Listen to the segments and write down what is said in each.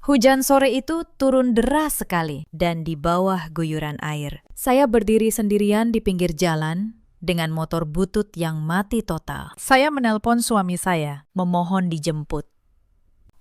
Hujan sore itu turun deras sekali dan di bawah guyuran air. Saya berdiri sendirian di pinggir jalan dengan motor butut yang mati total. Saya menelpon suami saya, memohon dijemput.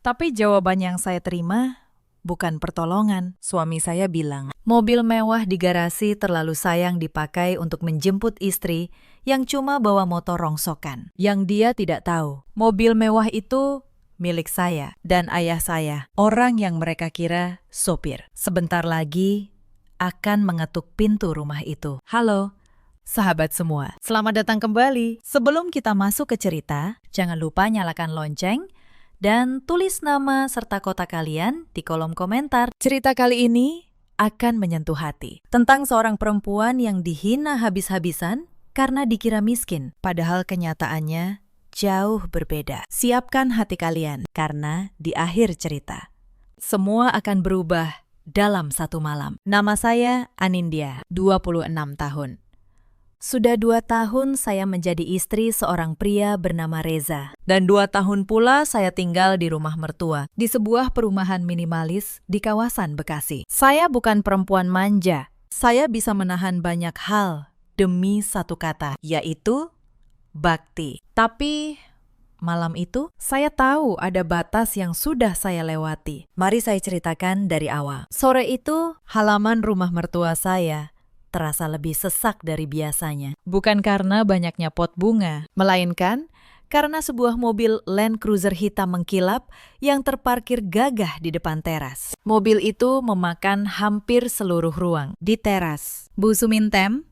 Tapi jawaban yang saya terima bukan pertolongan. Suami saya bilang, mobil mewah di garasi terlalu sayang dipakai untuk menjemput istri yang cuma bawa motor rongsokan. Yang dia tidak tahu, mobil mewah itu milik saya dan ayah saya, orang yang mereka kira sopir. Sebentar lagi akan mengetuk pintu rumah itu. Halo, sahabat semua. Selamat datang kembali. Sebelum kita masuk ke cerita, jangan lupa nyalakan lonceng dan tulis nama serta kota kalian di kolom komentar. Cerita kali ini akan menyentuh hati. Tentang seorang perempuan yang dihina habis-habisan karena dikira miskin. Padahal kenyataannya jauh berbeda. Siapkan hati kalian, karena di akhir cerita, semua akan berubah dalam satu malam. Nama saya Anindya, 26 tahun. Sudah 2 tahun saya menjadi istri seorang pria bernama Reza. Dan 2 tahun pula saya tinggal di rumah mertua, di sebuah perumahan minimalis di kawasan Bekasi. Saya bukan perempuan manja. Saya bisa menahan banyak hal demi satu kata, yaitu bakti. Tapi malam itu saya tahu ada batas yang sudah saya lewati. Mari saya ceritakan dari awal. Sore itu halaman rumah mertua saya terasa lebih sesak dari biasanya. Bukan karena banyaknya pot bunga, melainkan karena sebuah mobil Land Cruiser hitam mengkilap yang terparkir gagah di depan teras. Mobil itu memakan hampir seluruh ruang di teras. Bu Sumintem,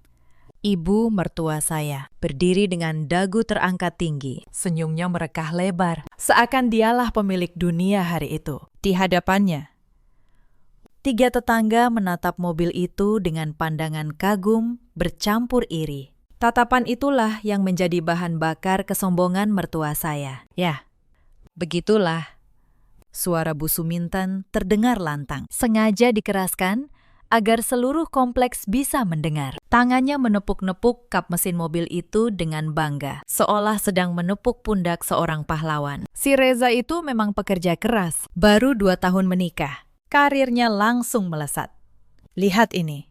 ibu mertua saya, berdiri dengan dagu terangkat tinggi. Senyumnya merekah lebar, seakan dialah pemilik dunia hari itu. Di hadapannya, 3 tetangga menatap mobil itu dengan pandangan kagum bercampur iri. Tatapan itulah yang menjadi bahan bakar kesombongan mertua saya. Ya, begitulah. Suara Bu Suminten terdengar lantang. Sengaja dikeraskan agar seluruh kompleks bisa mendengar. Tangannya menepuk-nepuk kap mesin mobil itu dengan bangga, seolah sedang menepuk pundak seorang pahlawan. Si Reza itu memang pekerja keras, baru 2 tahun menikah. Karirnya langsung melesat. Lihat ini.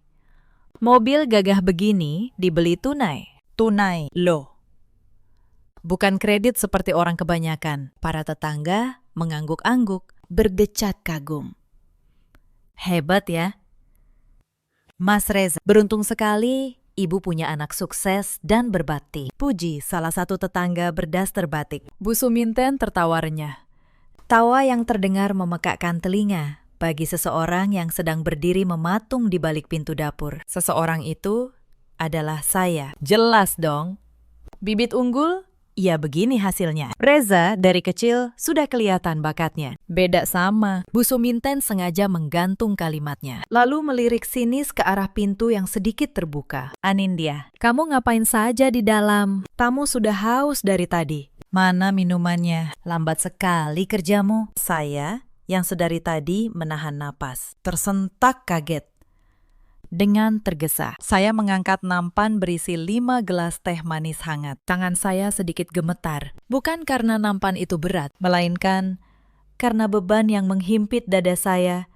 Mobil gagah begini dibeli tunai. Tunai, loh. Bukan kredit seperti orang kebanyakan. Para tetangga mengangguk-angguk, berdecak kagum. Hebat ya. Mas Reza, beruntung sekali ibu punya anak sukses dan berbakti. Puji salah satu tetangga berdaster batik. Bu Suminten tertawa renyah. Tawa yang terdengar memekakkan telinga bagi seseorang yang sedang berdiri mematung di balik pintu dapur. Seseorang itu adalah saya. Jelas dong. Bibit unggul? Ya begini hasilnya. Reza dari kecil sudah kelihatan bakatnya. Beda sama. Bu Suminten sengaja menggantung kalimatnya. Lalu melirik sinis ke arah pintu yang sedikit terbuka. Anindya, kamu ngapain saja di dalam? Tamu sudah haus dari tadi. Mana minumannya? Lambat sekali kerjamu. Saya yang sedari tadi menahan napas, tersentak kaget. Dengan tergesa, saya mengangkat nampan berisi 5 gelas teh manis hangat. Tangan saya sedikit gemetar, bukan karena nampan itu berat, melainkan karena beban yang menghimpit dada saya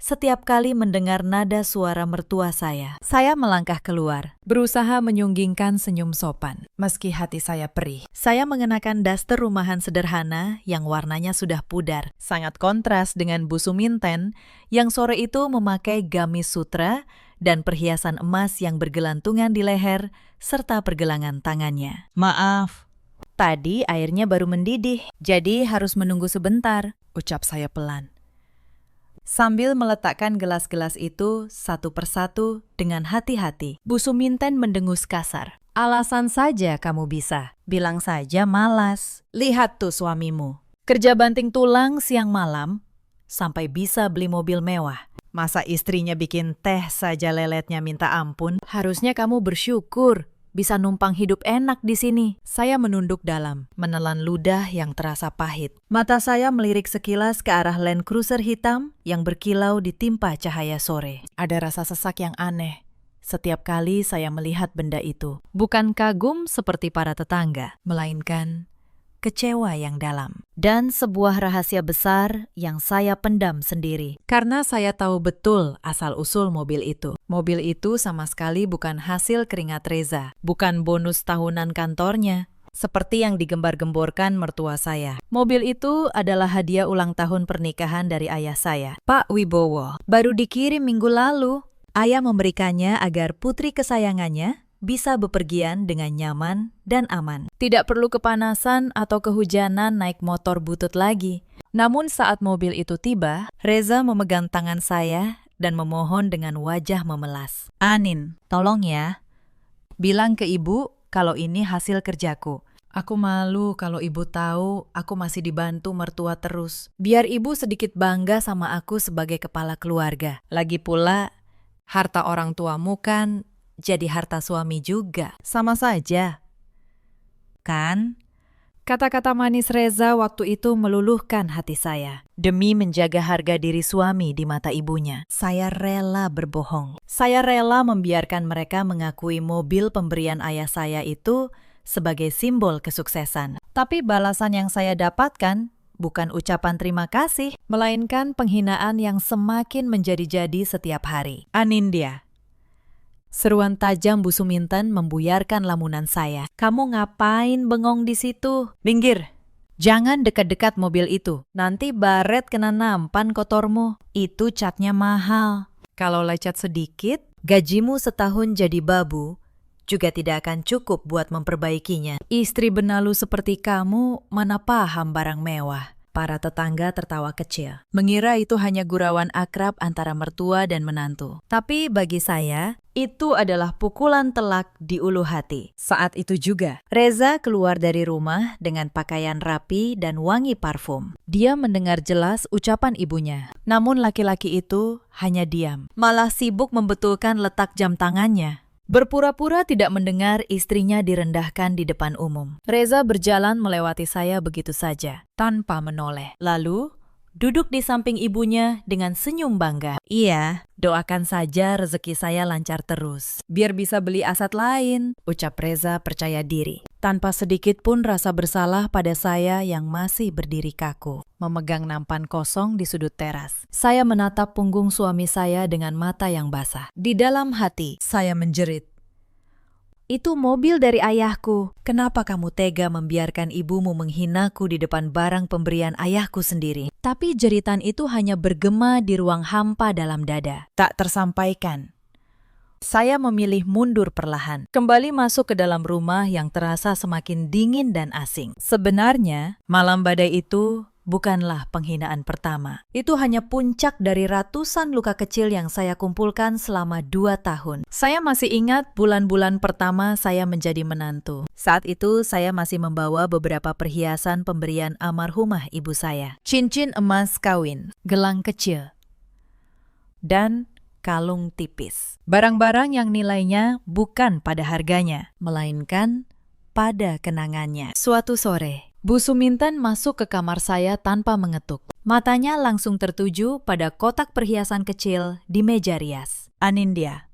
setiap kali mendengar nada suara mertua saya. Saya melangkah keluar, berusaha menyunggingkan senyum sopan, meski hati saya perih. Saya mengenakan daster rumahan sederhana yang warnanya sudah pudar, sangat kontras dengan Bu Suminten yang sore itu memakai gamis sutra dan perhiasan emas yang bergelantungan di leher serta pergelangan tangannya. Maaf, tadi airnya baru mendidih, jadi harus menunggu sebentar, ucap saya pelan. Sambil meletakkan gelas-gelas itu satu persatu dengan hati-hati, Bu Suminten mendengus kasar. Alasan saja kamu bisa, bilang saja malas. Lihat tuh suamimu, kerja banting tulang siang malam, sampai bisa beli mobil mewah. Masa istrinya bikin teh saja leletnya minta ampun? Harusnya kamu bersyukur bisa numpang hidup enak di sini. Saya menunduk dalam, menelan ludah yang terasa pahit. Mata saya melirik sekilas ke arah Land Cruiser hitam yang berkilau ditimpa cahaya sore. Ada rasa sesak yang aneh setiap kali saya melihat benda itu. Bukan kagum seperti para tetangga, melainkan kecewa yang dalam, dan sebuah rahasia besar yang saya pendam sendiri. Karena saya tahu betul asal-usul mobil itu. Mobil itu sama sekali bukan hasil keringat Reza, bukan bonus tahunan kantornya, seperti yang digembar-gemborkan mertua saya. Mobil itu adalah hadiah ulang tahun pernikahan dari ayah saya, Pak Wibowo. Baru dikirim minggu lalu. Ayah memberikannya agar putri kesayangannya bisa bepergian dengan nyaman dan aman. Tidak perlu kepanasan atau kehujanan naik motor butut lagi. Namun saat mobil itu tiba, Reza memegang tangan saya dan memohon dengan wajah memelas. "Anin, tolong ya. Bilang ke ibu kalau ini hasil kerjaku. Aku malu kalau ibu tahu aku masih dibantu mertua terus. Biar ibu sedikit bangga sama aku sebagai kepala keluarga. Lagi pula, harta orang tuamu kan jadi harta suami juga. Sama saja. Kan?" Kata-kata manis Reza waktu itu meluluhkan hati saya. Demi menjaga harga diri suami di mata ibunya, saya rela berbohong. Saya rela membiarkan mereka mengakui mobil pemberian ayah saya itu sebagai simbol kesuksesan. Tapi balasan yang saya dapatkan bukan ucapan terima kasih, melainkan penghinaan yang semakin menjadi-jadi setiap hari. "Anindya." Seruan tajam Bu Suminten membuyarkan lamunan saya. "Kamu ngapain bengong di situ? Minggir! Jangan dekat-dekat mobil itu. Nanti baret kena nampan kotormu. Itu catnya mahal. Kalau lecet sedikit, gajimu setahun jadi babu juga tidak akan cukup buat memperbaikinya. Istri benalu seperti kamu mana paham barang mewah." Para tetangga tertawa kecil, mengira itu hanya gurauan akrab antara mertua dan menantu. Tapi bagi saya, itu adalah pukulan telak di ulu hati. Saat itu juga, Reza keluar dari rumah dengan pakaian rapi dan wangi parfum. Dia mendengar jelas ucapan ibunya. Namun laki-laki itu hanya diam, malah sibuk membetulkan letak jam tangannya. Berpura-pura tidak mendengar istrinya direndahkan di depan umum. Reza berjalan melewati saya begitu saja, tanpa menoleh. Lalu, duduk di samping ibunya dengan senyum bangga. "Iya, doakan saja rezeki saya lancar terus, biar bisa beli aset lain," ucap Reza percaya diri. Tanpa sedikit pun rasa bersalah pada saya yang masih berdiri kaku, memegang nampan kosong di sudut teras. Saya menatap punggung suami saya dengan mata yang basah. Di dalam hati, saya menjerit, "Itu mobil dari ayahku. Kenapa kamu tega membiarkan ibumu menghinaku di depan barang pemberian ayahku sendiri?" Tapi jeritan itu hanya bergema di ruang hampa dalam dada, tak tersampaikan. Saya memilih mundur perlahan, kembali masuk ke dalam rumah yang terasa semakin dingin dan asing. Sebenarnya, malam badai itu bukanlah penghinaan pertama. Itu hanya puncak dari ratusan luka kecil yang saya kumpulkan selama 2 tahun. Saya masih ingat bulan-bulan pertama saya menjadi menantu. Saat itu saya masih membawa beberapa perhiasan pemberian almarhumah ibu saya. Cincin emas kawin, gelang kecil, dan kalung tipis. Barang-barang yang nilainya bukan pada harganya, melainkan pada kenangannya. Suatu sore, Bu Suminten masuk ke kamar saya tanpa mengetuk. Matanya langsung tertuju pada kotak perhiasan kecil di meja rias. "Anindya,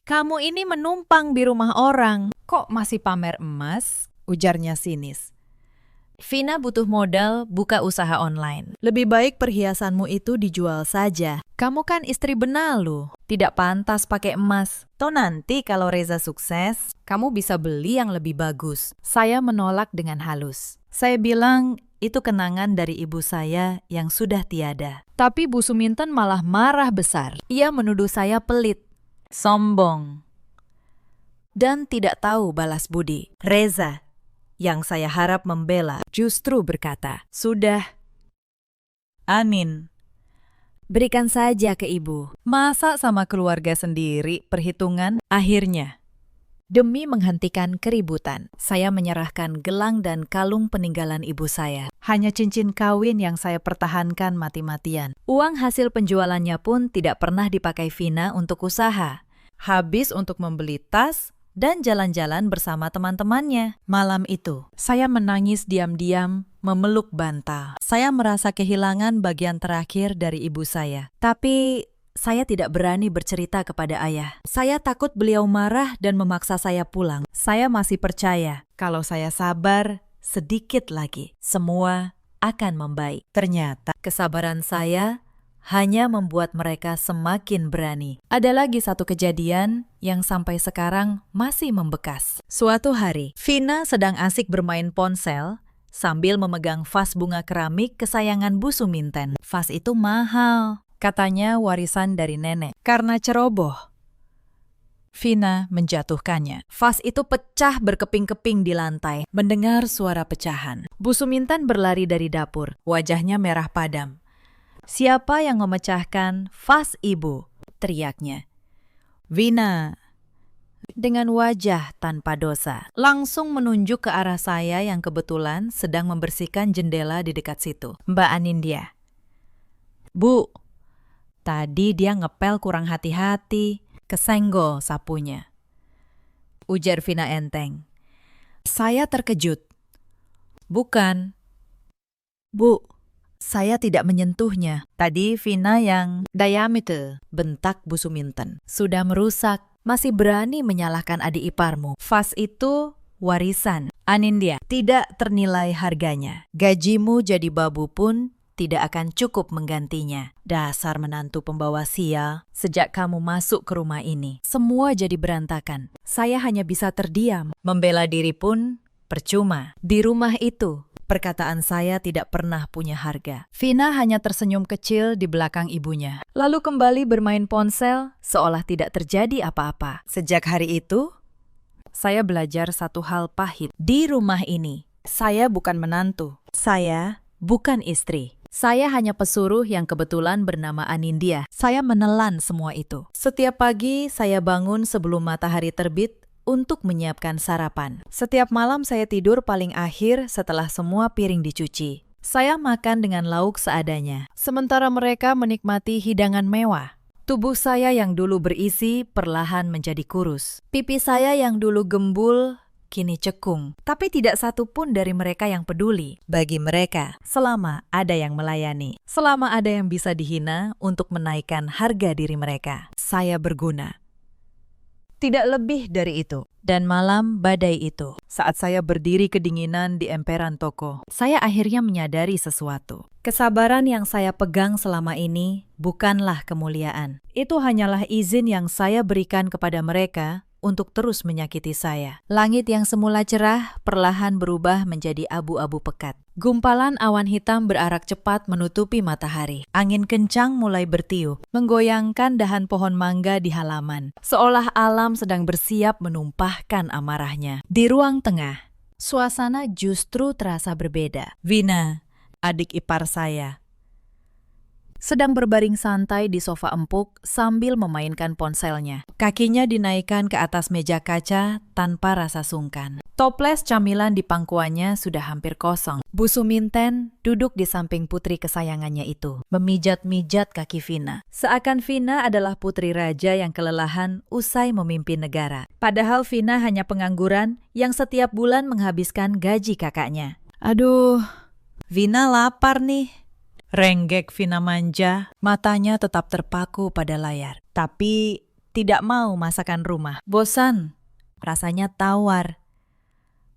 kamu ini menumpang di rumah orang. Kok masih pamer emas?" ujarnya sinis. "Vina butuh modal buka usaha online. Lebih baik perhiasanmu itu dijual saja. Kamu kan istri benalu, tidak pantas pakai emas. Toh nanti kalau Reza sukses, kamu bisa beli yang lebih bagus." Saya menolak dengan halus. Saya bilang itu kenangan dari ibu saya yang sudah tiada. Tapi Bu Suminten malah marah besar. Ia menuduh saya pelit, sombong, dan tidak tahu balas budi. Reza, yang saya harap membela, justru berkata, "Sudah, Anin, berikan saja ke ibu. Masa sama keluarga sendiri perhitungan?" Akhirnya, demi menghentikan keributan, saya menyerahkan gelang dan kalung peninggalan ibu saya. Hanya cincin kawin yang saya pertahankan mati-matian. Uang hasil penjualannya pun tidak pernah dipakai Vina untuk usaha. Habis untuk membeli tas dan jalan-jalan bersama teman-temannya. Malam itu, saya menangis diam-diam, memeluk bantal. Saya merasa kehilangan bagian terakhir dari ibu saya. Tapi saya tidak berani bercerita kepada ayah. Saya takut beliau marah dan memaksa saya pulang. Saya masih percaya kalau saya sabar, sedikit lagi, semua akan membaik. Ternyata kesabaran saya hanya membuat mereka semakin berani. Ada lagi satu kejadian yang sampai sekarang masih membekas. Suatu hari, Vina sedang asik bermain ponsel sambil memegang vas bunga keramik kesayangan Bu Suminten. Vas itu mahal, katanya warisan dari nenek. Karena ceroboh, Vina menjatuhkannya. Vas itu pecah berkeping-keping di lantai. Mendengar suara pecahan, Bu Suminten berlari dari dapur. Wajahnya merah padam. "Siapa yang memecahkan vas ibu?" teriaknya. "Vina." Dengan wajah tanpa dosa, langsung menunjuk ke arah saya yang kebetulan sedang membersihkan jendela di dekat situ. "Mbak Anindya." "Bu, tadi dia ngepel kurang hati-hati, kesenggol sapunya," ujar Vina enteng. Saya terkejut. "Bukan, Bu. Saya tidak menyentuhnya. Tadi Vina yang diameter," bentak Bu Suminten. "Sudah merusak, masih berani menyalahkan adik iparmu. Vas itu warisan, Anindya, tidak ternilai harganya. Gajimu jadi babu pun tidak akan cukup menggantinya. Dasar menantu pembawa sial, sejak kamu masuk ke rumah ini, semua jadi berantakan. Saya hanya bisa terdiam. Membela diri pun percuma. Di rumah itu, perkataan saya tidak pernah punya harga." Vina hanya tersenyum kecil di belakang ibunya, lalu kembali bermain ponsel seolah tidak terjadi apa-apa. Sejak hari itu, saya belajar satu hal pahit. Di rumah ini, saya bukan menantu. Saya bukan istri. Saya hanya pesuruh yang kebetulan bernama Anindya. Saya menelan semua itu. Setiap pagi saya bangun sebelum matahari terbit untuk menyiapkan sarapan. Setiap malam saya tidur paling akhir setelah semua piring dicuci. Saya makan dengan lauk seadanya, sementara mereka menikmati hidangan mewah. Tubuh saya yang dulu berisi perlahan menjadi kurus. Pipi saya yang dulu gembul kini cekung. Tapi tidak satu pun dari mereka yang peduli. Bagi mereka, selama ada yang melayani, selama ada yang bisa dihina untuk menaikkan harga diri mereka, saya berguna. Tidak lebih dari itu. Dan malam badai itu, saat saya berdiri kedinginan di emperan toko, saya akhirnya menyadari sesuatu. Kesabaran yang saya pegang selama ini bukanlah kemuliaan. Itu hanyalah izin yang saya berikan kepada mereka untuk terus menyakiti saya. Langit yang semula cerah perlahan berubah menjadi abu-abu pekat. Gumpalan awan hitam berarak cepat menutupi matahari. Angin kencang mulai bertiup, menggoyangkan dahan pohon mangga di halaman, seolah alam sedang bersiap menumpahkan amarahnya. Di ruang tengah, suasana justru terasa berbeda. Vina, adik ipar saya, sedang berbaring santai di sofa empuk sambil memainkan ponselnya. Kakinya dinaikkan ke atas meja kaca tanpa rasa sungkan. Toples camilan di pangkuannya sudah hampir kosong. Bu Suminten duduk di samping putri kesayangannya itu, memijat-mijat kaki Vina. Seakan Vina adalah putri raja yang kelelahan usai memimpin negara. Padahal Vina hanya pengangguran yang setiap bulan menghabiskan gaji kakaknya. "Aduh, Vina lapar nih," renggek Vina manja, matanya tetap terpaku pada layar. Tapi tidak mau masakan rumah. Bosan, rasanya tawar.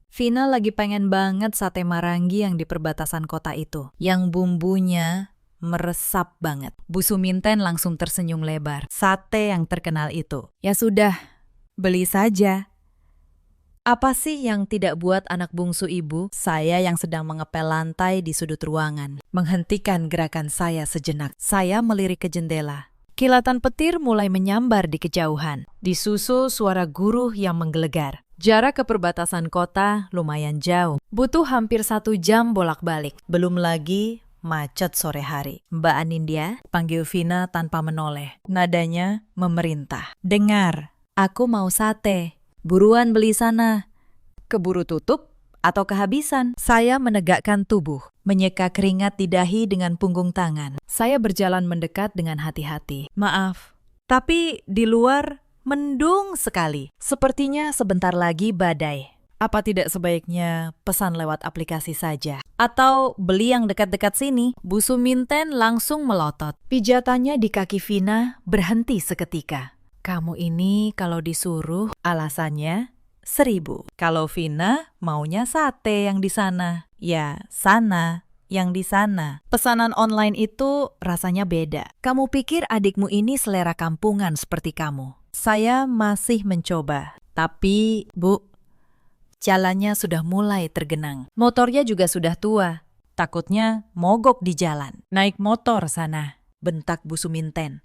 Vina lagi pengen banget sate Marangi yang di perbatasan kota itu, yang bumbunya meresap banget. Bu Suminten langsung tersenyum lebar. Sate yang terkenal itu. Ya sudah, beli saja. Apa sih yang tidak buat anak bungsu ibu, saya yang sedang mengepel lantai di sudut ruangan, menghentikan gerakan saya sejenak. Saya melirik ke jendela. Kilatan petir mulai menyambar di kejauhan, disusul suara guruh yang menggelegar. Jarak ke perbatasan kota lumayan jauh, butuh hampir 1 jam bolak-balik. Belum lagi macet sore hari. "Mbak Anindya," panggil Vina tanpa menoleh. Nadanya memerintah. "Dengar, aku mau sate. Buruan beli sana. Keburu tutup atau kehabisan." Saya menegakkan tubuh, menyeka keringat di dahi dengan punggung tangan. Saya berjalan mendekat dengan hati-hati. "Maaf, tapi di luar mendung sekali. Sepertinya sebentar lagi badai. Apa tidak sebaiknya pesan lewat aplikasi saja? Atau beli yang dekat-dekat sini?" Bu Suminten langsung melotot. Pijatannya di kaki Vina berhenti seketika. "Kamu ini kalau disuruh," alasannya, 1.000. Kalau Vina maunya sate yang di sana. Ya, sana yang di sana. Pesanan online itu rasanya beda. Kamu pikir adikmu ini selera kampungan seperti kamu? Saya masih mencoba. Tapi, Bu, jalannya sudah mulai tergenang. Motornya juga sudah tua. Takutnya mogok di jalan. Naik motor sana, bentak Bu Suminten.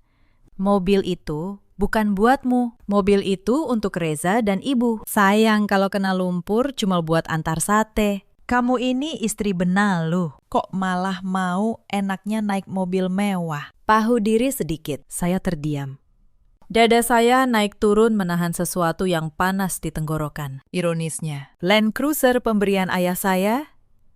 Mobil itu bukan buatmu. Mobil itu untuk Reza dan ibu. Sayang kalau kena lumpur cuma buat antar sate. Kamu ini istri benalu. Kok malah mau enaknya naik mobil mewah? Pahu diri sedikit, saya terdiam. Dada saya naik turun menahan sesuatu yang panas di tenggorokan. Ironisnya, Land Cruiser pemberian ayah saya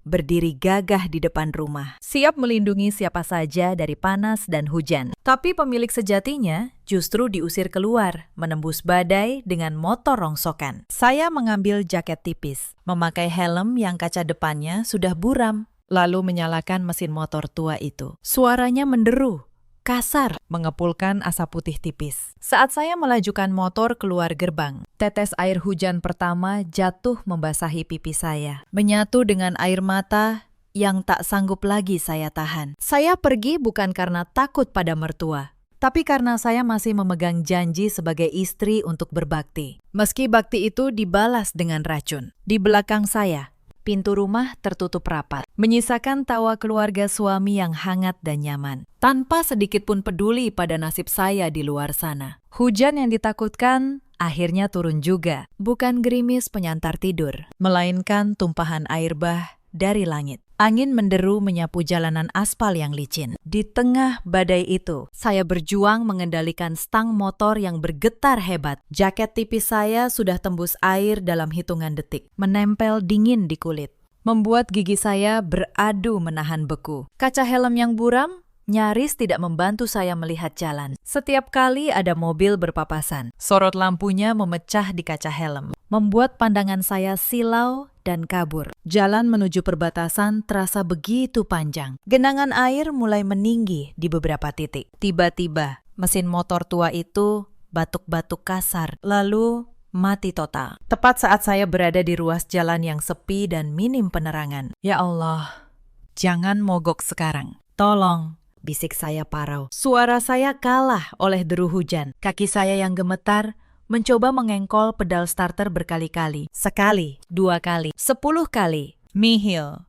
berdiri gagah di depan rumah, siap melindungi siapa saja dari panas dan hujan. Tapi pemilik sejatinya justru diusir keluar, menembus badai dengan motor rongsokan. Saya mengambil jaket tipis, memakai helm yang kaca depannya sudah buram, lalu menyalakan mesin motor tua itu. Suaranya menderu, kasar, mengepulkan asap putih tipis. Saat saya melajukan motor keluar gerbang, tetes air hujan pertama jatuh membasahi pipi saya, menyatu dengan air mata yang tak sanggup lagi saya tahan. Saya pergi bukan karena takut pada mertua, tapi karena saya masih memegang janji sebagai istri untuk berbakti. Meski bakti itu dibalas dengan racun. Di belakang saya, pintu rumah tertutup rapat, menyisakan tawa keluarga suami yang hangat dan nyaman, tanpa sedikit pun peduli pada nasib saya di luar sana. Hujan yang ditakutkan akhirnya turun juga, bukan gerimis penyantar tidur, melainkan tumpahan air bah dari langit. Angin menderu menyapu jalanan aspal yang licin. Di tengah badai itu, saya berjuang mengendalikan stang motor yang bergetar hebat. Jaket tipis saya sudah tembus air dalam hitungan detik, menempel dingin di kulit, membuat gigi saya beradu menahan beku. Kaca helm yang buram nyaris tidak membantu saya melihat jalan. Setiap kali ada mobil berpapasan, sorot lampunya memecah di kaca helm, membuat pandangan saya silau dan kabur. Jalan menuju perbatasan terasa begitu panjang. Genangan air mulai meninggi di beberapa titik. Tiba-tiba, mesin motor tua itu batuk-batuk kasar, lalu mati total. Tepat saat saya berada di ruas jalan yang sepi dan minim penerangan. Ya Allah, jangan mogok sekarang. Tolong, bisik saya parau. Suara saya kalah oleh deru hujan. Kaki saya yang gemetar mencoba mengengkol pedal starter berkali-kali. Sekali, 2 kali, 10 kali. Nihil.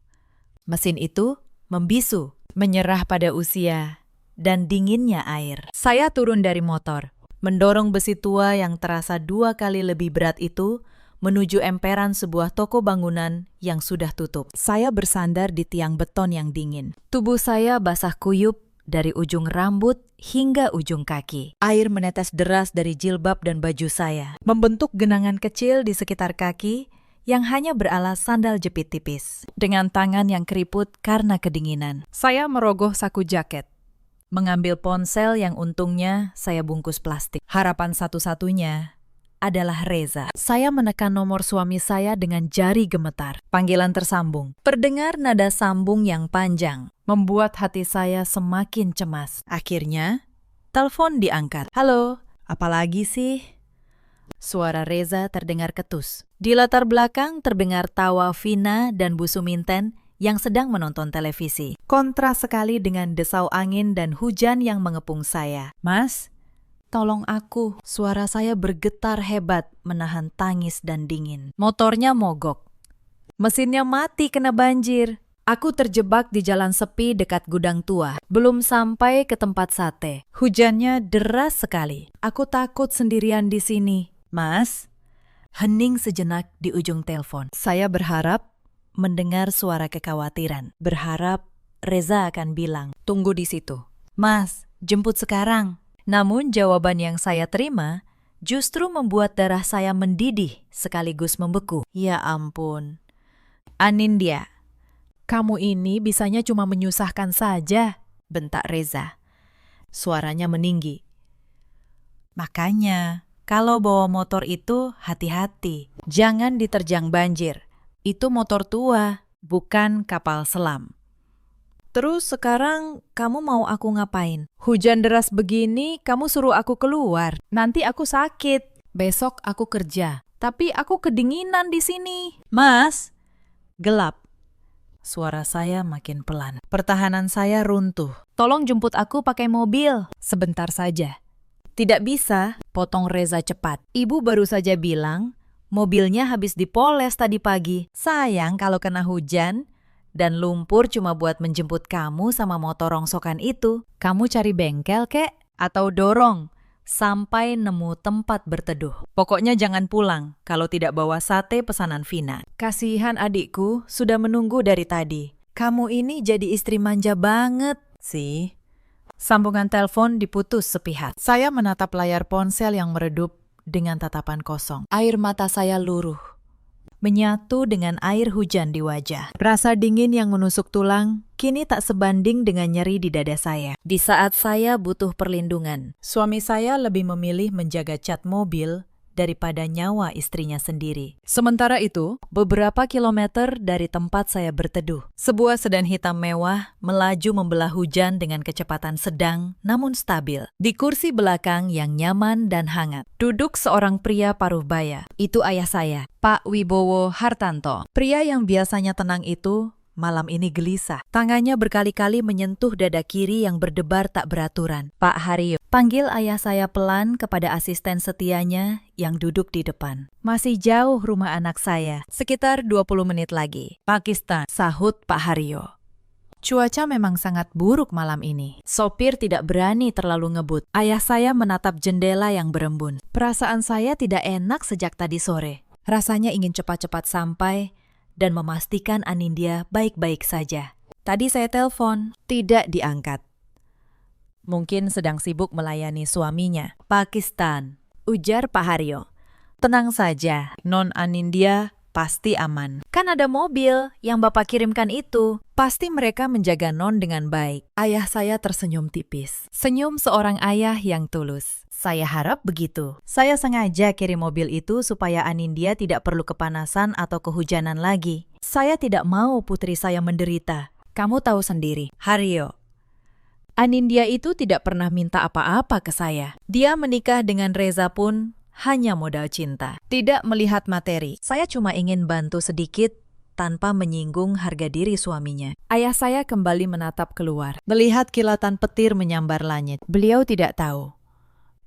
Mesin itu membisu, menyerah pada usia dan dinginnya air. Saya turun dari motor, mendorong besi tua yang terasa 2 kali lebih berat itu menuju emperan sebuah toko bangunan yang sudah tutup. Saya bersandar di tiang beton yang dingin. Tubuh saya basah kuyup dari ujung rambut hingga ujung kaki. Air menetes deras dari jilbab dan baju saya, membentuk genangan kecil di sekitar kaki yang hanya beralas sandal jepit tipis. Dengan tangan yang keriput karena kedinginan, saya merogoh saku jaket, mengambil ponsel yang untungnya saya bungkus plastik. Harapan satu-satunya adalah Reza. Saya menekan nomor suami saya dengan jari gemetar. Panggilan tersambung. Terdengar nada sambung yang panjang, membuat hati saya semakin cemas. Akhirnya, telepon diangkat. Halo, apalagi sih? Suara Reza terdengar ketus. Di latar belakang terdengar tawa Vina dan Bu Suminten yang sedang menonton televisi. Kontras sekali dengan desau angin dan hujan yang mengepung saya. Mas, tolong aku. Suara saya bergetar hebat menahan tangis dan dingin. Motornya mogok. Mesinnya mati kena banjir. Aku terjebak di jalan sepi dekat gudang tua. Belum sampai ke tempat sate. Hujannya deras sekali. Aku takut sendirian di sini. Mas, hening sejenak di ujung telepon. Saya berharap mendengar suara kekhawatiran. Berharap Reza akan bilang, tunggu di situ. Mas, jemput sekarang. Namun jawaban yang saya terima justru membuat darah saya mendidih sekaligus membeku. Ya ampun. Anindya, kamu ini bisanya cuma menyusahkan saja, bentak Reza. Suaranya meninggi. Makanya, kalau bawa motor itu hati-hati. Jangan diterjang banjir. Itu motor tua, bukan kapal selam. Terus sekarang kamu mau aku ngapain? Hujan deras begini, kamu suruh aku keluar. Nanti aku sakit. Besok aku kerja. Tapi aku kedinginan di sini. Mas, gelap. Suara saya makin pelan. Pertahanan saya runtuh. Tolong jemput aku pakai mobil. Sebentar saja. Tidak bisa, potong Reza cepat. Ibu baru saja bilang, mobilnya habis dipoles tadi pagi. Sayang kalau kena hujan. Dan lumpur cuma buat menjemput kamu sama motor rongsokan itu. Kamu cari bengkel, kek? Atau dorong? Sampai nemu tempat berteduh. Pokoknya jangan pulang kalau tidak bawa sate pesanan Vina. Kasihan adikku, sudah menunggu dari tadi. Kamu ini jadi istri manja banget, sih. Sambungan telepon diputus sepihak. Saya menatap layar ponsel yang meredup dengan tatapan kosong. Air mata saya luruh, menyatu dengan air hujan di wajah. Rasa dingin yang menusuk tulang kini tak sebanding dengan nyeri di dada saya. Di saat saya butuh perlindungan, suami saya lebih memilih menjaga cat mobil daripada nyawa istrinya sendiri. Sementara itu, beberapa kilometer dari tempat saya berteduh, sebuah sedan hitam mewah melaju membelah hujan dengan kecepatan sedang namun stabil. Di kursi belakang yang nyaman dan hangat, duduk seorang pria paruh baya. Itu ayah saya, Pak Wibowo Hartanto. Pria yang biasanya tenang itu malam ini gelisah. Tangannya berkali-kali menyentuh dada kiri yang berdebar tak beraturan. Pak Haryo, panggil ayah saya pelan kepada asisten setianya yang duduk di depan. Masih jauh rumah anak saya, sekitar 20 menit lagi. Pakistan, sahut Pak Haryo. Cuaca memang sangat buruk malam ini. Sopir tidak berani terlalu ngebut. Ayah saya menatap jendela yang berembun. Perasaan saya tidak enak sejak tadi sore. Rasanya ingin cepat-cepat sampai dan memastikan Anindya baik-baik saja. Tadi saya telepon, tidak diangkat. Mungkin sedang sibuk melayani suaminya. Pakistan, ujar Pak Haryo. Tenang saja, Non Anindya pasti aman. Kan ada mobil yang Bapak kirimkan itu. Pasti mereka menjaga Non dengan baik. Ayah saya tersenyum tipis. Senyum seorang ayah yang tulus. Saya harap begitu. Saya sengaja kirim mobil itu supaya Anindya tidak perlu kepanasan atau kehujanan lagi. Saya tidak mau putri saya menderita. Kamu tahu sendiri, Haryo. Anindya itu tidak pernah minta apa-apa ke saya. Dia menikah dengan Reza pun hanya modal cinta. Tidak melihat materi. Saya cuma ingin bantu sedikit tanpa menyinggung harga diri suaminya. Ayah saya kembali menatap keluar, melihat kilatan petir menyambar langit. Beliau tidak tahu.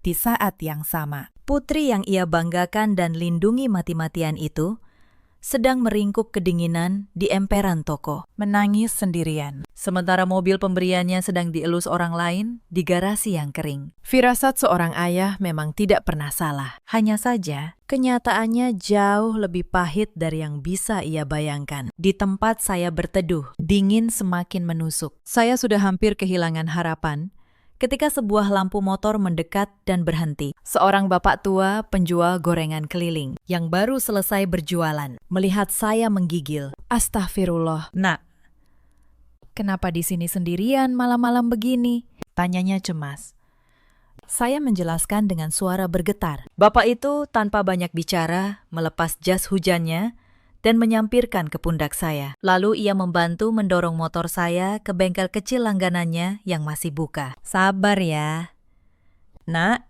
Di saat yang sama, putri yang ia banggakan dan lindungi mati-matian itu sedang meringkuk kedinginan di emperan toko, menangis sendirian. Sementara mobil pemberiannya sedang dielus orang lain di garasi yang kering. Firasat seorang ayah memang tidak pernah salah. Hanya saja, kenyataannya jauh lebih pahit dari yang bisa ia bayangkan. Di tempat saya berteduh, dingin semakin menusuk. Saya sudah hampir kehilangan harapan ketika sebuah lampu motor mendekat dan berhenti. Seorang bapak tua penjual gorengan keliling yang baru selesai berjualan melihat saya menggigil. Astagfirullah, Nak. Kenapa di sini sendirian malam-malam begini? Tanyanya cemas. Saya menjelaskan dengan suara bergetar. Bapak itu tanpa banyak bicara melepas jas hujannya dan menyampirkan ke pundak saya. Lalu ia membantu mendorong motor saya ke bengkel kecil langganannya yang masih buka. Sabar ya. Nak,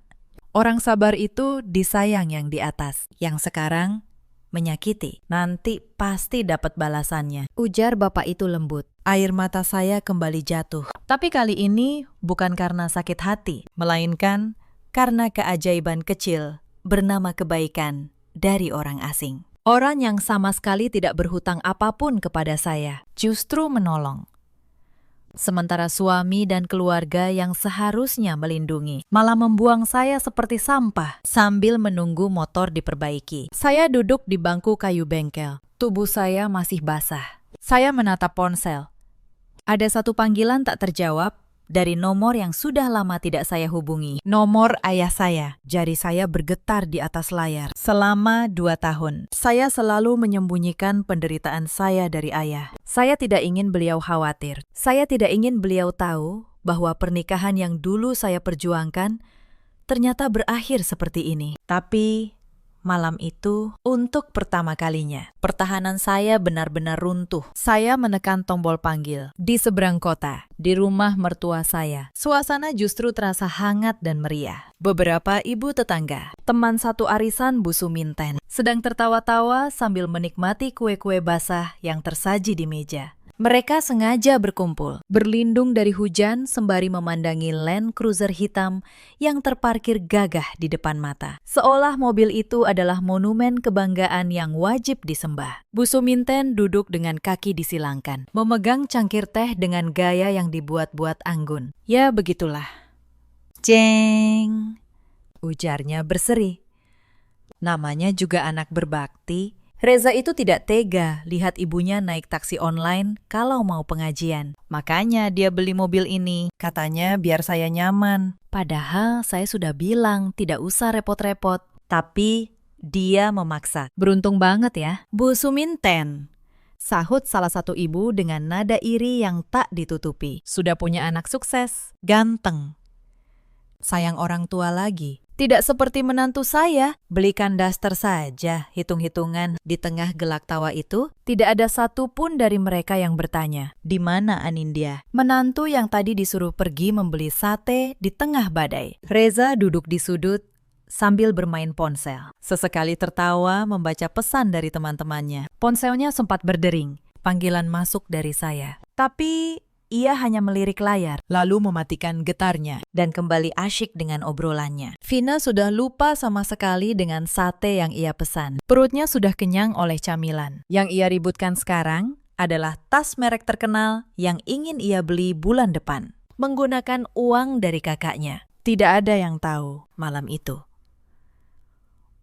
orang sabar itu disayang yang di atas. Yang sekarang menyakiti. Nanti pasti dapat balasannya. Ujar bapak itu lembut. Air mata saya kembali jatuh. Tapi kali ini bukan karena sakit hati, melainkan karena keajaiban kecil bernama kebaikan dari orang asing. Orang yang sama sekali tidak berhutang apapun kepada saya, justru menolong. Sementara suami dan keluarga yang seharusnya melindungi, malah membuang saya seperti sampah sambil menunggu motor diperbaiki. Saya duduk di bangku kayu bengkel. Tubuh saya masih basah. Saya menatap ponsel. Ada satu panggilan tak terjawab dari nomor yang sudah lama tidak saya hubungi. Nomor ayah saya. Jari saya bergetar di atas layar. Selama 2 tahun, saya selalu menyembunyikan penderitaan saya dari ayah. Saya tidak ingin beliau khawatir. Saya tidak ingin beliau tahu bahwa pernikahan yang dulu saya perjuangkan ternyata berakhir seperti ini. Tapi Malam itu, untuk pertama kalinya, pertahanan saya benar-benar runtuh. Saya menekan tombol panggil di seberang kota, di rumah mertua saya. Suasana justru terasa hangat dan meriah. Beberapa ibu tetangga, teman satu arisan Bu Suminten, sedang tertawa-tawa sambil menikmati kue-kue basah yang tersaji di meja. Mereka sengaja berkumpul, berlindung dari hujan sembari memandangi Land Cruiser hitam yang terparkir gagah di depan mata. Seolah mobil itu adalah monumen kebanggaan yang wajib disembah. Bu Suminten duduk dengan kaki disilangkan, memegang cangkir teh dengan gaya yang dibuat-buat anggun. Ya begitulah. Jeng, ujarnya berseri. Namanya juga anak berbakti. Reza itu tidak tega lihat ibunya naik taksi online kalau mau pengajian. Makanya dia beli mobil ini. Katanya biar saya nyaman. Padahal saya sudah bilang tidak usah repot-repot. Tapi dia memaksa. Beruntung banget ya. Bu Suminten, sahut salah satu ibu dengan nada iri yang tak ditutupi. Sudah punya anak sukses, ganteng. Sayang orang tua lagi. Tidak seperti menantu saya, belikan daster saja, hitung-hitungan. Di tengah gelak tawa itu, tidak ada satupun dari mereka yang bertanya, di mana Anindya? Menantu yang tadi disuruh pergi membeli sate di tengah badai. Reza duduk di sudut sambil bermain ponsel. Sesekali tertawa membaca pesan dari teman-temannya. Ponselnya sempat berdering, panggilan masuk dari saya. Tapi ia hanya melirik layar, lalu mematikan getarnya, dan kembali asyik dengan obrolannya. Vina sudah lupa sama sekali dengan sate yang ia pesan. Perutnya sudah kenyang oleh camilan. Yang ia ributkan sekarang adalah tas merek terkenal yang ingin ia beli bulan depan. Menggunakan uang dari kakaknya. Tidak ada yang tahu malam itu.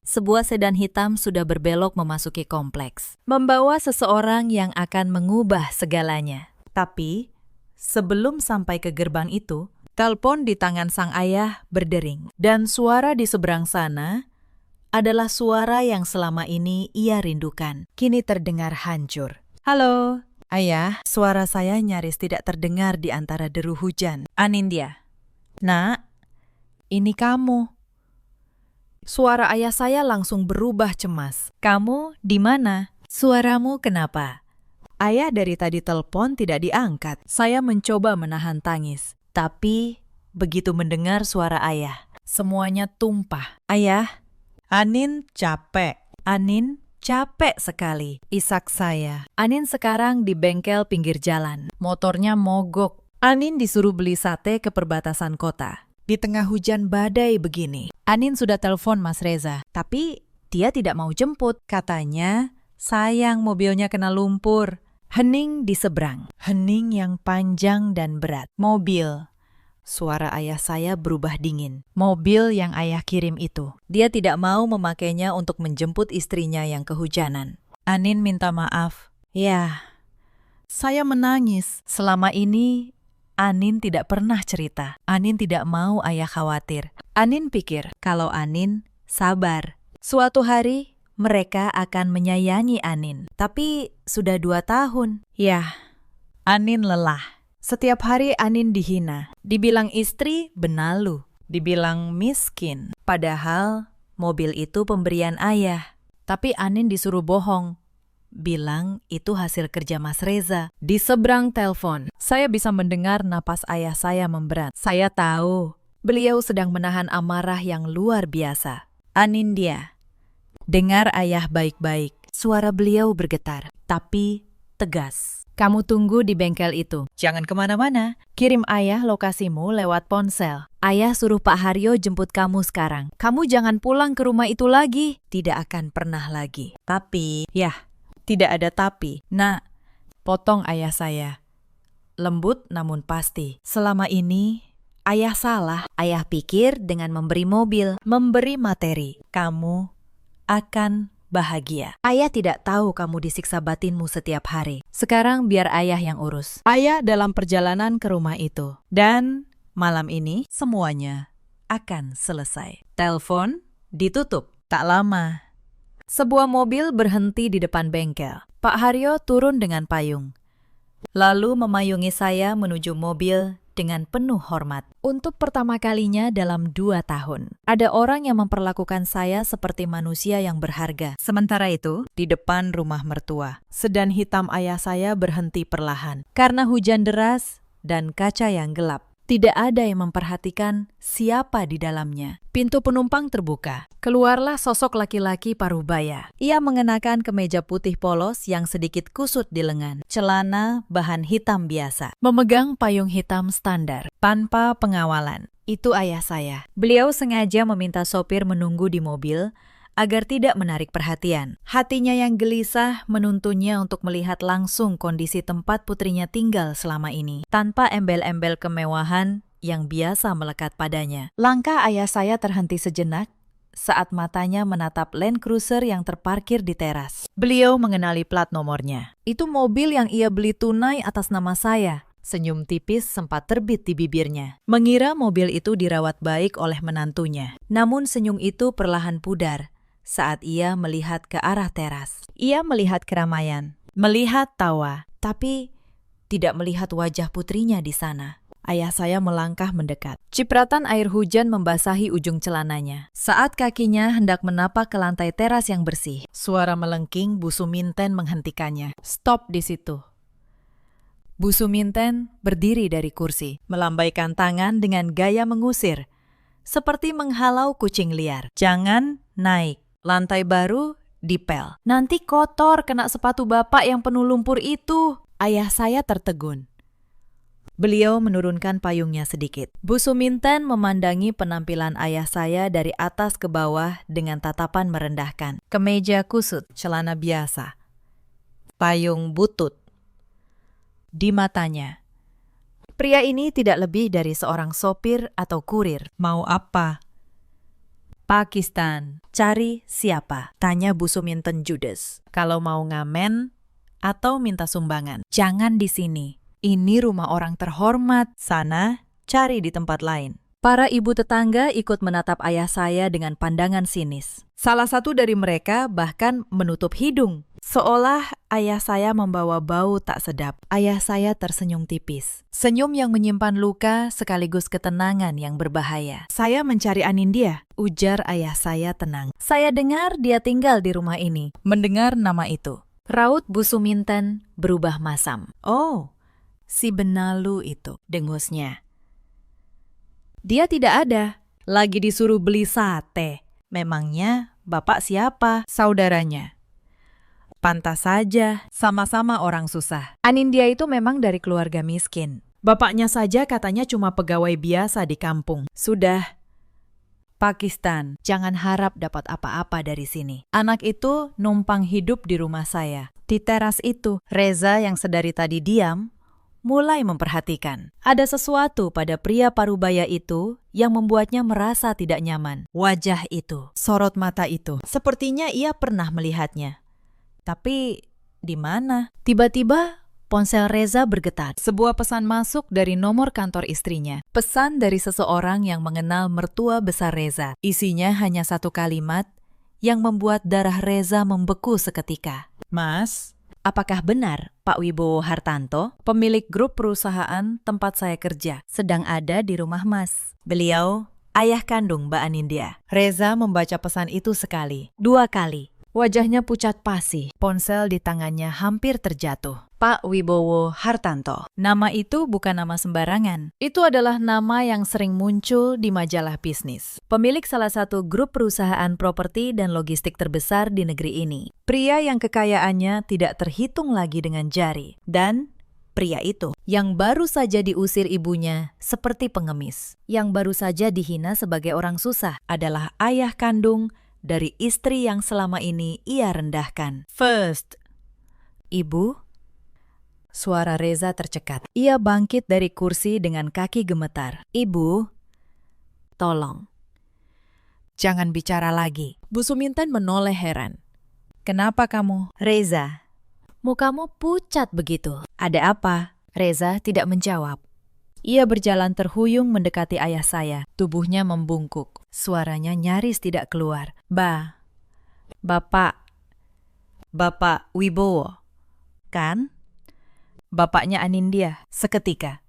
Sebuah sedan hitam sudah berbelok memasuki kompleks, membawa seseorang yang akan mengubah segalanya. Tapi sebelum sampai ke gerbang itu, telepon di tangan sang ayah berdering. Dan suara di seberang sana adalah suara yang selama ini ia rindukan. Kini terdengar hancur. Halo, ayah. Suara saya nyaris tidak terdengar di antara deru hujan. Anindya. Nak, ini kamu. Suara ayah saya langsung berubah cemas. Kamu di mana? Suaramu kenapa? Ayah dari tadi telepon tidak diangkat. Saya mencoba menahan tangis. Tapi begitu mendengar suara ayah, semuanya tumpah. Ayah, Anin capek. Anin capek sekali. Isak saya. Anin sekarang di bengkel pinggir jalan. Motornya mogok. Anin disuruh beli sate ke perbatasan kota. Di tengah hujan badai begini. Anin sudah telepon Mas Reza. Tapi dia tidak mau jemput. Katanya, sayang mobilnya kena lumpur. Hening di seberang. Hening yang panjang dan berat. Mobil. Suara ayah saya berubah dingin. Mobil yang ayah kirim itu. Dia tidak mau memakainya untuk menjemput istrinya yang kehujanan. Anin minta maaf. Ya, saya menangis. Selama ini, Anin tidak pernah cerita. Anin tidak mau ayah khawatir. Anin pikir kalau Anin sabar. Suatu hari, mereka akan menyayangi Anin. Tapi sudah 2 tahun. Ya, Anin lelah. Setiap hari Anin dihina. Dibilang istri, benalu. Dibilang miskin. Padahal mobil itu pemberian ayah. Tapi Anin disuruh bohong. Bilang itu hasil kerja Mas Reza. Di seberang telepon, saya bisa mendengar napas ayah saya memberat. Saya tahu, beliau sedang menahan amarah yang luar biasa. Anindya. Dengar ayah baik-baik. Suara beliau bergetar, tapi tegas. Kamu tunggu di bengkel itu. Jangan kemana-mana. Kirim ayah lokasimu lewat ponsel. Ayah suruh Pak Haryo jemput kamu sekarang. Kamu jangan pulang ke rumah itu lagi. Tidak akan pernah lagi. Tapi, ya, tidak ada tapi. Nak, potong ayah saya. Lembut namun pasti. Selama ini, ayah salah. Ayah pikir dengan memberi mobil, memberi materi. Kamu akan bahagia. Ayah tidak tahu kamu disiksa batinmu setiap hari. Sekarang biar ayah yang urus. Ayah dalam perjalanan ke rumah itu. Dan malam ini semuanya akan selesai. Telepon ditutup. Tak lama, sebuah mobil berhenti di depan bengkel. Pak Haryo turun dengan payung. Lalu memayungi saya menuju mobil dengan penuh hormat. Untuk pertama kalinya dalam 2 tahun, ada orang yang memperlakukan saya seperti manusia yang berharga. Sementara itu, di depan rumah mertua, sedan hitam ayah saya berhenti perlahan. Karena hujan deras dan kaca yang gelap, tidak ada yang memperhatikan siapa di dalamnya. Pintu penumpang terbuka. Keluarlah sosok laki-laki parubaya. Ia mengenakan kemeja putih polos yang sedikit kusut di lengan, celana bahan hitam biasa, memegang payung hitam standar, tanpa pengawalan. Itu ayah saya. Beliau sengaja meminta sopir menunggu di mobil agar tidak menarik perhatian. Hatinya yang gelisah menuntunnya untuk melihat langsung kondisi tempat putrinya tinggal selama ini, tanpa embel-embel kemewahan yang biasa melekat padanya. Langkah ayah saya terhenti sejenak saat matanya menatap Land Cruiser yang terparkir di teras. Beliau mengenali plat nomornya. Itu mobil yang ia beli tunai atas nama saya. Senyum tipis sempat terbit di bibirnya. Mengira mobil itu dirawat baik oleh menantunya. Namun senyum itu perlahan pudar saat ia melihat ke arah teras. Ia melihat keramaian, melihat tawa, tapi tidak melihat wajah putrinya di sana. Ayah saya melangkah mendekat. Cipratan air hujan membasahi ujung celananya. Saat kakinya hendak menapak ke lantai teras yang bersih, suara melengking Bu Suminten menghentikannya. Stop di situ. Bu Suminten berdiri dari kursi, melambaikan tangan dengan gaya mengusir, seperti menghalau kucing liar. Jangan naik. Lantai baru dipel. Nanti kotor kena sepatu bapak yang penuh lumpur itu. Ayah saya tertegun. Beliau menurunkan payungnya sedikit. Bu Suminten memandangi penampilan ayah saya dari atas ke bawah dengan tatapan merendahkan. Kemeja kusut, celana biasa, payung butut. Di matanya, pria ini tidak lebih dari seorang sopir atau kurir. Mau apa? Pakistan. Cari siapa? Tanya Bu Suminten judes. Kalau mau ngamen atau minta sumbangan. Jangan di sini. Ini rumah orang terhormat. Sana, cari di tempat lain. Para ibu tetangga ikut menatap ayah saya dengan pandangan sinis. Salah satu dari mereka bahkan menutup hidung. Seolah ayah saya membawa bau tak sedap. Ayah saya tersenyum tipis. Senyum yang menyimpan luka sekaligus ketenangan yang berbahaya. Saya mencari Anindya, ujar ayah saya tenang. Saya dengar dia tinggal di rumah ini. Mendengar nama itu, raut Bu Suminten berubah masam. Oh, si Benalu itu, dengusnya. Dia tidak ada. Lagi disuruh beli sate. Memangnya bapak siapa? Saudaranya. Pantas saja, sama-sama orang susah. Anindya itu memang dari keluarga miskin. Bapaknya saja katanya cuma pegawai biasa di kampung. Sudah. Pakistan, jangan harap dapat apa-apa dari sini. Anak itu numpang hidup di rumah saya. Di teras itu, Reza yang sedari tadi diam, mulai memperhatikan. Ada sesuatu pada pria parubaya itu yang membuatnya merasa tidak nyaman. Wajah itu, sorot mata itu, sepertinya ia pernah melihatnya. Tapi di mana? Tiba-tiba ponsel Reza bergetar. Sebuah pesan masuk dari nomor kantor istrinya. Pesan dari seseorang yang mengenal mertua besar Reza. Isinya hanya satu kalimat yang membuat darah Reza membeku seketika. Mas, apakah benar Pak Wibowo Hartanto, pemilik grup perusahaan tempat saya kerja, sedang ada di rumah Mas? Beliau ayah kandung Mbak Anindya. Reza membaca pesan itu sekali, 2 kali. Wajahnya pucat pasi, ponsel di tangannya hampir terjatuh. Pak Wibowo Hartanto. Nama itu bukan nama sembarangan. Itu adalah nama yang sering muncul di majalah bisnis. Pemilik salah satu grup perusahaan properti dan logistik terbesar di negeri ini. Pria yang kekayaannya tidak terhitung lagi dengan jari. Dan pria itu yang baru saja diusir ibunya seperti pengemis. Yang baru saja dihina sebagai orang susah adalah ayah kandung dari istri yang selama ini ia rendahkan. First, Ibu. Suara Reza tercekat. Ia bangkit dari kursi dengan kaki gemetar. Ibu, tolong. Jangan bicara lagi. Bu Suminten menoleh heran. Kenapa kamu? Reza, mukamu pucat begitu. Ada apa? Reza tidak menjawab. Ia berjalan terhuyung mendekati ayah saya. Tubuhnya membungkuk. Suaranya nyaris tidak keluar. Bapak Wibowo, kan? Bapaknya Anindya. Seketika,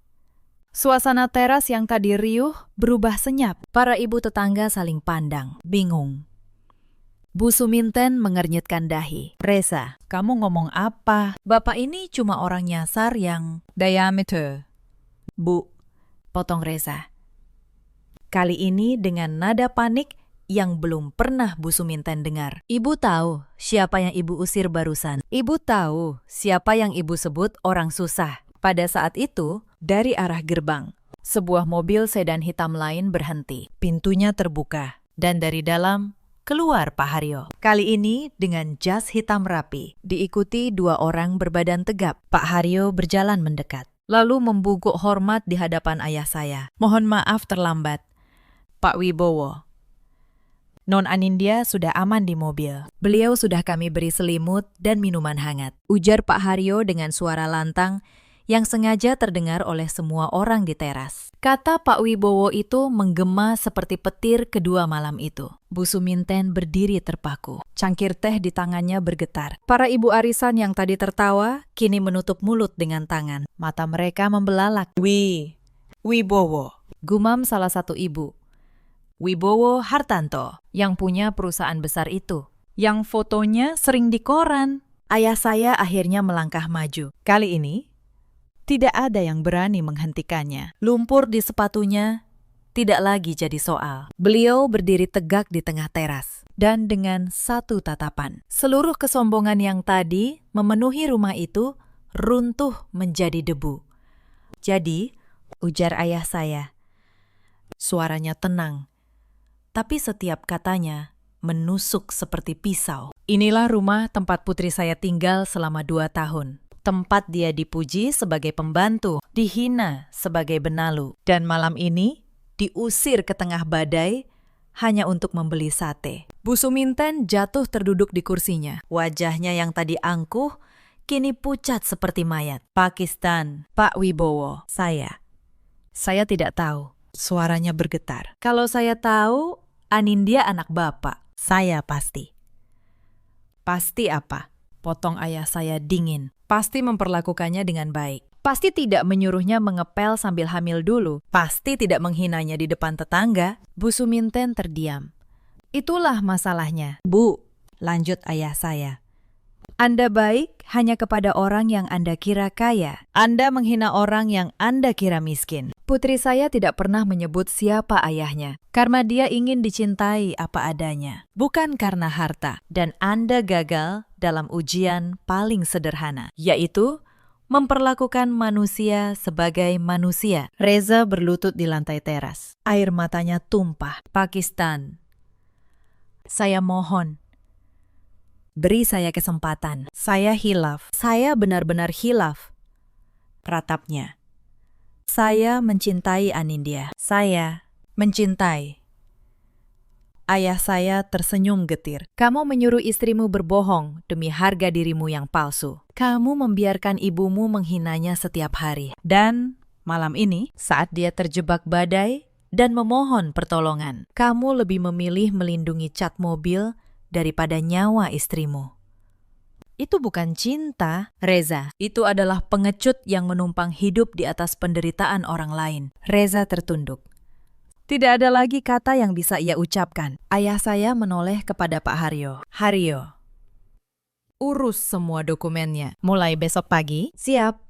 Suasana teras yang tadi riuh berubah senyap. Para ibu tetangga saling pandang, bingung. Bu Suminten mengernyitkan dahi. Reza, kamu ngomong apa? Bapak ini cuma orang nyasar yang diameter. Bu, potong Reza. Kali ini dengan nada panik yang belum pernah Bu Suminten dengar. Ibu tahu siapa yang ibu usir barusan. Ibu tahu siapa yang ibu sebut orang susah. Pada saat itu, dari arah gerbang, sebuah mobil sedan hitam lain berhenti. Pintunya terbuka, dan dari dalam keluar Pak Haryo. Kali ini dengan jas hitam rapi, diikuti dua orang berbadan tegap. Pak Haryo berjalan mendekat, lalu membungkuk hormat di hadapan ayah saya. Mohon maaf terlambat, Pak Wibowo. Non Anindya sudah aman di mobil. Beliau sudah kami beri selimut dan minuman hangat. Ujar Pak Haryo dengan suara lantang yang sengaja terdengar oleh semua orang di teras. Kata Pak Wibowo itu menggema seperti petir kedua malam itu. Bu Suminten berdiri terpaku. Cangkir teh di tangannya bergetar. Para ibu arisan yang tadi tertawa, kini menutup mulut dengan tangan. Mata mereka membelalak. Wibowo, gumam salah satu ibu. Wibowo Hartanto, yang punya perusahaan besar itu. Yang fotonya sering di koran. Ayah saya akhirnya melangkah maju. Kali ini, tidak ada yang berani menghentikannya. Lumpur di sepatunya tidak lagi jadi soal. Beliau berdiri tegak di tengah teras. Dan dengan satu tatapan, seluruh kesombongan yang tadi memenuhi rumah itu runtuh menjadi debu. Jadi, ujar ayah saya. Suaranya tenang, tapi setiap katanya menusuk seperti pisau. Inilah rumah tempat putri saya tinggal selama 2 tahun. Tempat dia dipuji sebagai pembantu, dihina sebagai benalu. Dan malam ini diusir ke tengah badai hanya untuk membeli sate. Bu Suminten jatuh terduduk di kursinya. Wajahnya yang tadi angkuh, kini pucat seperti mayat. Pakistan, Pak Wibowo, saya tidak tahu. Suaranya bergetar. Kalau saya tahu, Anindya anak bapak. Saya pasti. Pasti apa? Potong ayah saya dingin. Pasti memperlakukannya dengan baik. Pasti tidak menyuruhnya mengepel sambil hamil dulu. Pasti tidak menghinanya di depan tetangga. Bu Suminten terdiam. Itulah masalahnya. Bu, lanjut ayah saya. Anda baik hanya kepada orang yang Anda kira kaya. Anda menghina orang yang Anda kira miskin. Putri saya tidak pernah menyebut siapa ayahnya, karena dia ingin dicintai apa adanya, bukan karena harta. Dan Anda gagal dalam ujian paling sederhana, yaitu memperlakukan manusia sebagai manusia. Reza berlutut di lantai teras. Air matanya tumpah. Pakistan, saya mohon, beri saya kesempatan. Saya hilaf. Saya benar-benar hilaf. Ratapnya. Saya mencintai Anindya. Saya mencintai. Ayah saya tersenyum getir. Kamu menyuruh istrimu berbohong demi harga dirimu yang palsu. Kamu membiarkan ibumu menghinanya setiap hari. Dan malam ini, saat dia terjebak badai dan memohon pertolongan, kamu lebih memilih melindungi cat mobil daripada nyawa istrimu. Itu bukan cinta, Reza. Itu adalah pengecut yang menumpang hidup di atas penderitaan orang lain. Reza tertunduk. Tidak ada lagi kata yang bisa ia ucapkan. Ayah saya menoleh kepada Pak Haryo. Haryo, urus semua dokumennya. Mulai besok pagi, siap.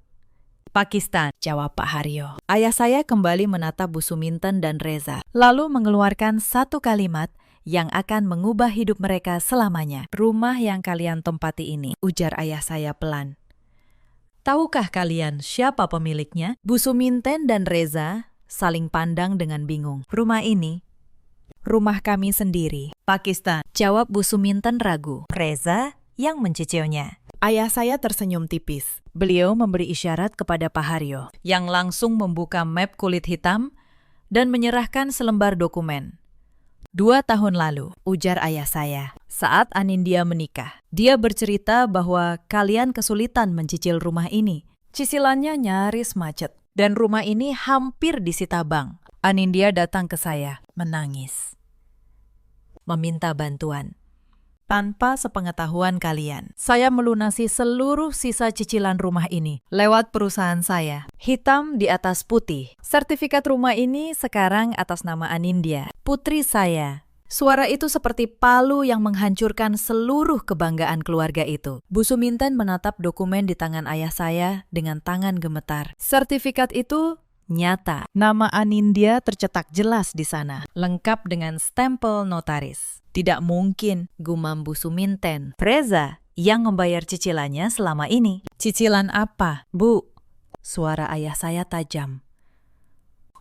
Pakistan, jawab Pak Haryo. Ayah saya kembali menatap Bu Suminten dan Reza, lalu mengeluarkan satu kalimat yang akan mengubah hidup mereka selamanya. Rumah yang kalian tempati ini, ujar ayah saya pelan. Tahukah kalian siapa pemiliknya? Bu Suminten dan Reza saling pandang dengan bingung. Rumah ini, rumah kami sendiri. Pakistan, jawab Bu Suminten ragu. Reza yang mencicilnya. Ayah saya tersenyum tipis. Beliau memberi isyarat kepada Pak Haryo, yang langsung membuka map kulit hitam dan menyerahkan selembar dokumen. 2 tahun lalu, ujar ayah saya, saat Anindya menikah. Dia bercerita bahwa kalian kesulitan mencicil rumah ini. Cicilannya nyaris macet, dan rumah ini hampir disita bank. Anindya datang ke saya, menangis, meminta bantuan. tanpa sepengetahuan kalian. Saya melunasi seluruh sisa cicilan rumah ini lewat perusahaan saya. Hitam di atas putih. Sertifikat rumah ini sekarang atas nama Anindya, putri saya. Suara itu seperti palu yang menghancurkan seluruh kebanggaan keluarga itu. Bu Suminten menatap dokumen di tangan ayah saya dengan tangan gemetar. Sertifikat itu nyata. Nama Anindya tercetak jelas di sana, lengkap dengan stempel notaris. Tidak mungkin, gumam Bu Suminten. Reza yang membayar cicilannya selama ini. Cicilan apa, Bu? Suara ayah saya tajam.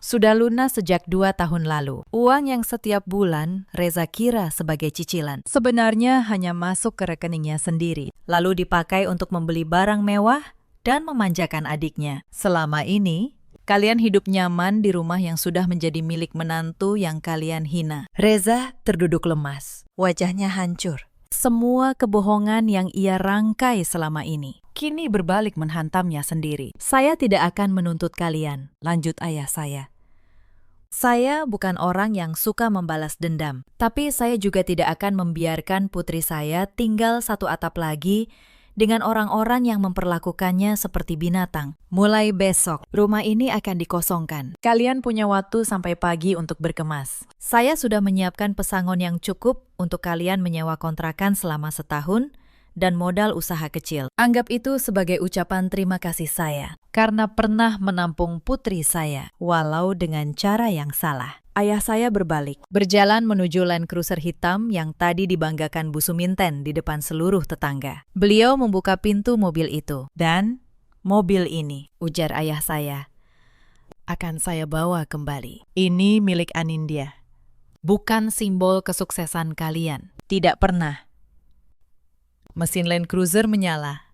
Sudah lunas sejak 2 tahun lalu. Uang yang setiap bulan Reza kira sebagai cicilan sebenarnya hanya masuk ke rekeningnya sendiri, lalu dipakai untuk membeli barang mewah dan memanjakan adiknya. Selama ini, kalian hidup nyaman di rumah yang sudah menjadi milik menantu yang kalian hina. Reza terduduk lemas, wajahnya hancur. Semua kebohongan yang ia rangkai selama ini kini berbalik menghantamnya sendiri. Saya tidak akan menuntut kalian, lanjut ayah saya. Saya bukan orang yang suka membalas dendam, tapi saya juga tidak akan membiarkan putri saya tinggal satu atap lagi dengan orang-orang yang memperlakukannya seperti binatang. Mulai besok, rumah ini akan dikosongkan. Kalian punya waktu sampai pagi untuk berkemas. Saya sudah menyiapkan pesangon yang cukup untuk kalian menyewa kontrakan selama setahun dan modal usaha kecil. Anggap itu sebagai ucapan terima kasih saya karena pernah menampung putri saya, walau dengan cara yang salah. Ayah saya berbalik, berjalan menuju Land Cruiser hitam yang tadi dibanggakan Bu Suminten di depan seluruh tetangga. Beliau membuka pintu mobil itu. Dan mobil ini, ujar ayah saya, akan saya bawa kembali. Ini milik Anindya. Bukan simbol kesuksesan kalian. Tidak pernah. Mesin Land Cruiser menyala.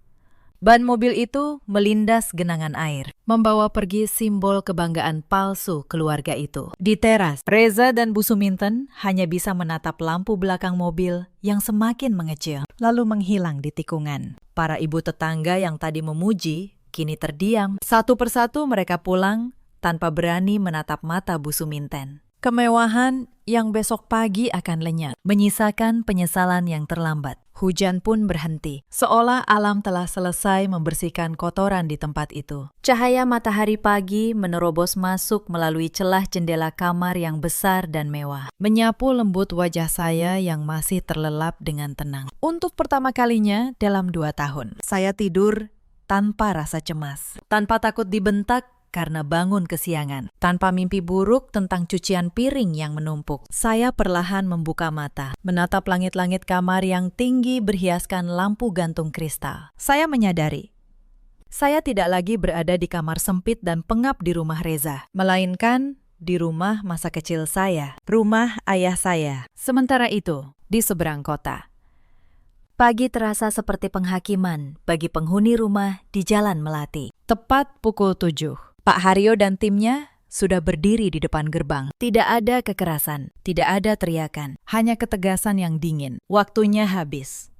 Ban mobil itu melindas genangan air, membawa pergi simbol kebanggaan palsu keluarga itu. Di teras, Reza dan Bu Suminten hanya bisa menatap lampu belakang mobil yang semakin mengecil, lalu menghilang di tikungan. Para ibu tetangga yang tadi memuji, kini terdiam. Satu persatu mereka pulang tanpa berani menatap mata Bu Suminten. Kemewahan yang besok pagi akan lenyap, menyisakan penyesalan yang terlambat. Hujan pun berhenti, seolah alam telah selesai membersihkan kotoran di tempat itu. Cahaya matahari pagi menerobos masuk melalui celah jendela kamar yang besar dan mewah, menyapu lembut wajah saya yang masih terlelap dengan tenang. Untuk pertama kalinya dalam 2 tahun, saya tidur tanpa rasa cemas, tanpa takut dibentak karena bangun kesiangan, tanpa mimpi buruk tentang cucian piring yang menumpuk. Saya perlahan membuka mata, menatap langit-langit kamar yang tinggi berhiaskan lampu gantung kristal. Saya menyadari, saya tidak lagi berada di kamar sempit dan pengap di rumah Reza, melainkan di rumah masa kecil saya, rumah ayah saya. Sementara itu, di seberang kota, pagi terasa seperti penghakiman bagi penghuni rumah di Jalan Melati. Tepat pukul 7. Pak Haryo dan timnya sudah berdiri di depan gerbang. Tidak ada kekerasan, tidak ada teriakan, hanya ketegasan yang dingin. Waktunya habis.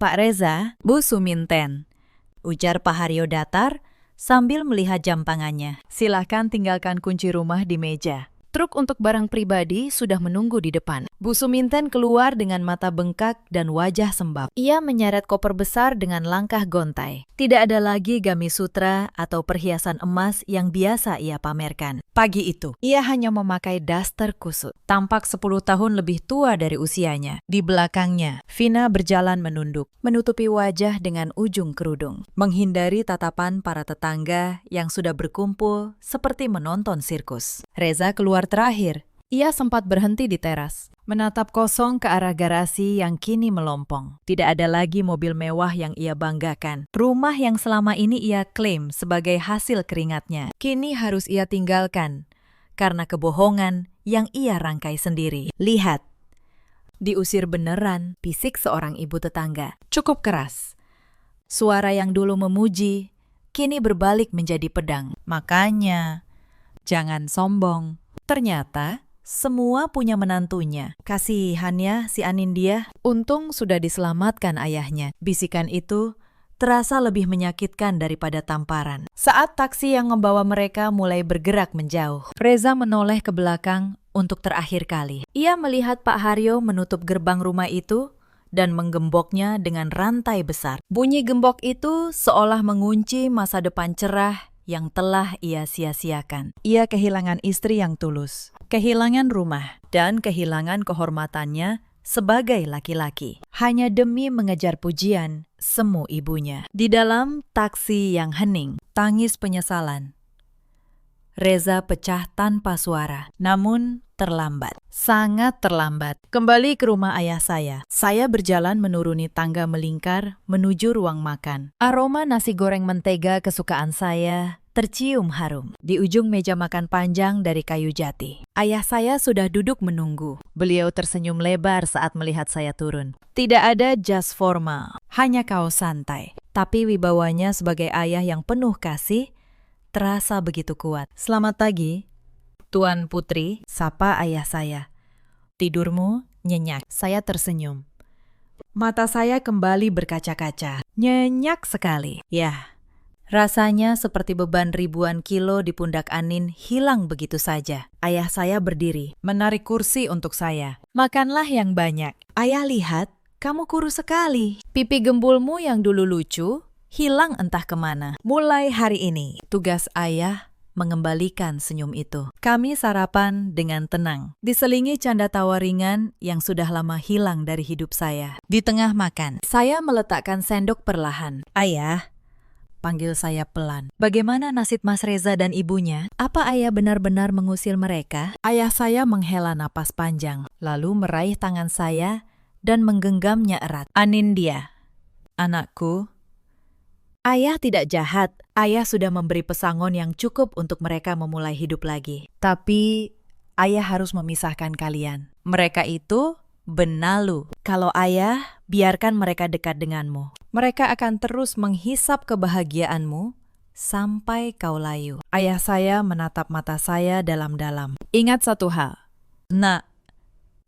Pak Reza, Bu Suminten, ujar Pak Haryo datar sambil melihat jam tangannya. Silahkan tinggalkan kunci rumah di meja. Truk untuk barang pribadi sudah menunggu di depan. Bu Suminten keluar dengan mata bengkak dan wajah sembab. Ia menyeret koper besar dengan langkah gontai. Tidak ada lagi gamis sutra atau perhiasan emas yang biasa ia pamerkan. Pagi itu, ia hanya memakai daster kusut. Tampak 10 tahun lebih tua dari usianya. Di belakangnya, Vina berjalan menunduk, menutupi wajah dengan ujung kerudung, menghindari tatapan para tetangga yang sudah berkumpul seperti menonton sirkus. Reza keluar terakhir. Ia sempat berhenti di teras, menatap kosong ke arah garasi yang kini melompong. Tidak ada lagi mobil mewah yang ia banggakan. Rumah yang selama ini ia klaim sebagai hasil keringatnya, kini harus ia tinggalkan karena kebohongan yang ia rangkai sendiri. Lihat, diusir beneran, bisik seorang ibu tetangga. Cukup keras. Suara yang dulu memuji, kini berbalik menjadi pedang. Makanya, jangan sombong. Ternyata, semua punya menantunya. Kasihannya si Anindya, untung sudah diselamatkan ayahnya. Bisikan itu terasa lebih menyakitkan daripada tamparan. Saat taksi yang membawa mereka mulai bergerak menjauh, Reza menoleh ke belakang untuk terakhir kali. Ia melihat Pak Haryo menutup gerbang rumah itu dan menggemboknya dengan rantai besar. Bunyi gembok itu seolah mengunci masa depan cerah yang telah ia sia-siakan. Ia kehilangan istri yang tulus, kehilangan rumah, dan kehilangan kehormatannya sebagai laki-laki, hanya demi mengejar pujian semu ibunya. Di dalam taksi yang hening, tangis penyesalan. Reza pecah tanpa suara, namun terlambat. Sangat terlambat. Kembali ke rumah ayah saya. Saya berjalan menuruni tangga melingkar menuju ruang makan. Aroma nasi goreng mentega kesukaan saya tercium harum. Di ujung meja makan panjang dari kayu jati, ayah saya sudah duduk menunggu. Beliau tersenyum lebar saat melihat saya turun. Tidak ada jas formal, hanya kaos santai. Tapi wibawanya sebagai ayah yang penuh kasih terasa begitu kuat. Selamat pagi, Tuan Putri, sapa ayah saya. Tidurmu nyenyak. Saya tersenyum. Mata saya kembali berkaca-kaca. Nyenyak sekali. Ya, rasanya seperti beban ribuan kilo di pundak Anin hilang begitu saja. Ayah saya berdiri, menarik kursi untuk saya. Makanlah yang banyak. Ayah lihat, kamu kurus sekali. Pipi gembulmu yang dulu lucu hilang entah kemana. Mulai hari ini, tugas ayah mengembalikan senyum itu. Kami sarapan dengan tenang, diselingi canda tawa ringan yang sudah lama hilang dari hidup saya. Di tengah makan, saya meletakkan sendok perlahan. Ayah, panggil saya pelan. Bagaimana nasib Mas Reza dan ibunya? Apa ayah benar-benar mengusir mereka? Ayah saya menghela napas panjang, lalu meraih tangan saya dan menggenggamnya erat. Anindya, anakku, ayah tidak jahat. Ayah sudah memberi pesangon yang cukup untuk mereka memulai hidup lagi. Tapi ayah harus memisahkan kalian. Mereka itu benalu. Kalau ayah, biarkan mereka dekat denganmu. Mereka akan terus menghisap kebahagiaanmu sampai kau layu. Ayah saya menatap mata saya dalam-dalam. Ingat satu hal. Nak,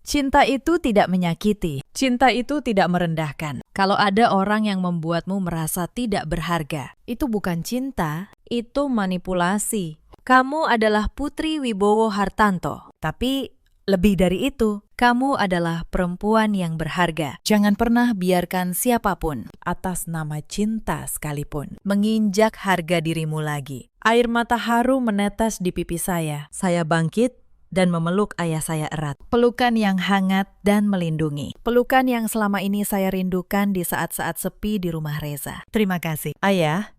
cinta itu tidak menyakiti. Cinta itu tidak merendahkan. Kalau ada orang yang membuatmu merasa tidak berharga, itu bukan cinta, itu manipulasi. Kamu adalah Putri Wibowo Hartanto, tapi lebih dari itu, kamu adalah perempuan yang berharga. Jangan pernah biarkan siapapun, atas nama cinta sekalipun, menginjak harga dirimu lagi. Air mata haru menetes di pipi saya. Saya bangkit dan memeluk ayah saya erat. Pelukan yang hangat dan melindungi. Pelukan yang selama ini saya rindukan di saat-saat sepi di rumah Reza. Terima kasih. Ayah,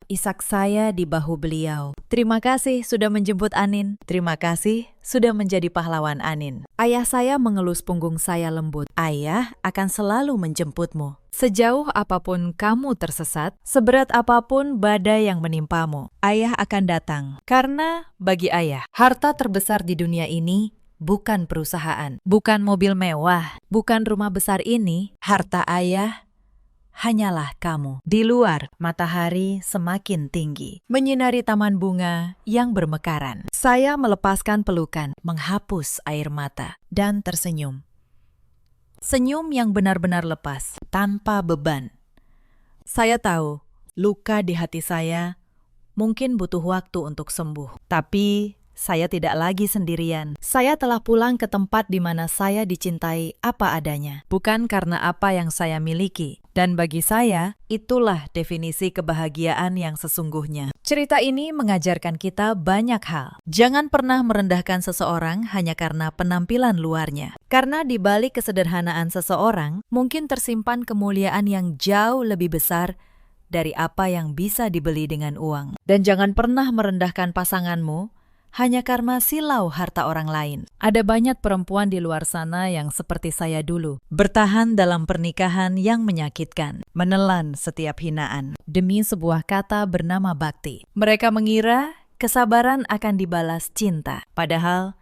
isak saya di bahu beliau. Terima kasih sudah menjemput Anin. Terima kasih sudah menjadi pahlawan Anin. Ayah saya mengelus punggung saya lembut. Ayah akan selalu menjemputmu. Sejauh apapun kamu tersesat, seberat apapun badai yang menimpamu, ayah akan datang. Karena bagi ayah, harta terbesar di dunia ini bukan perusahaan, bukan mobil mewah, bukan rumah besar ini. Harta ayah hanyalah kamu. Di luar, matahari semakin tinggi, menyinari taman bunga yang bermekaran. Saya melepaskan pelukan, menghapus air mata, dan tersenyum. Senyum yang benar-benar lepas, tanpa beban. Saya tahu, luka di hati saya mungkin butuh waktu untuk sembuh. Tapi saya tidak lagi sendirian. Saya telah pulang ke tempat di mana saya dicintai apa adanya. Bukan karena apa yang saya miliki. Dan bagi saya, itulah definisi kebahagiaan yang sesungguhnya. Cerita ini mengajarkan kita banyak hal. Jangan pernah merendahkan seseorang hanya karena penampilan luarnya. Karena di balik kesederhanaan seseorang, mungkin tersimpan kemuliaan yang jauh lebih besar dari apa yang bisa dibeli dengan uang. Dan jangan pernah merendahkan pasanganmu hanya karena silau harta orang lain. Ada banyak perempuan di luar sana yang seperti saya dulu, bertahan dalam pernikahan yang menyakitkan, menelan setiap hinaan, demi sebuah kata bernama bakti. Mereka mengira kesabaran akan dibalas cinta, padahal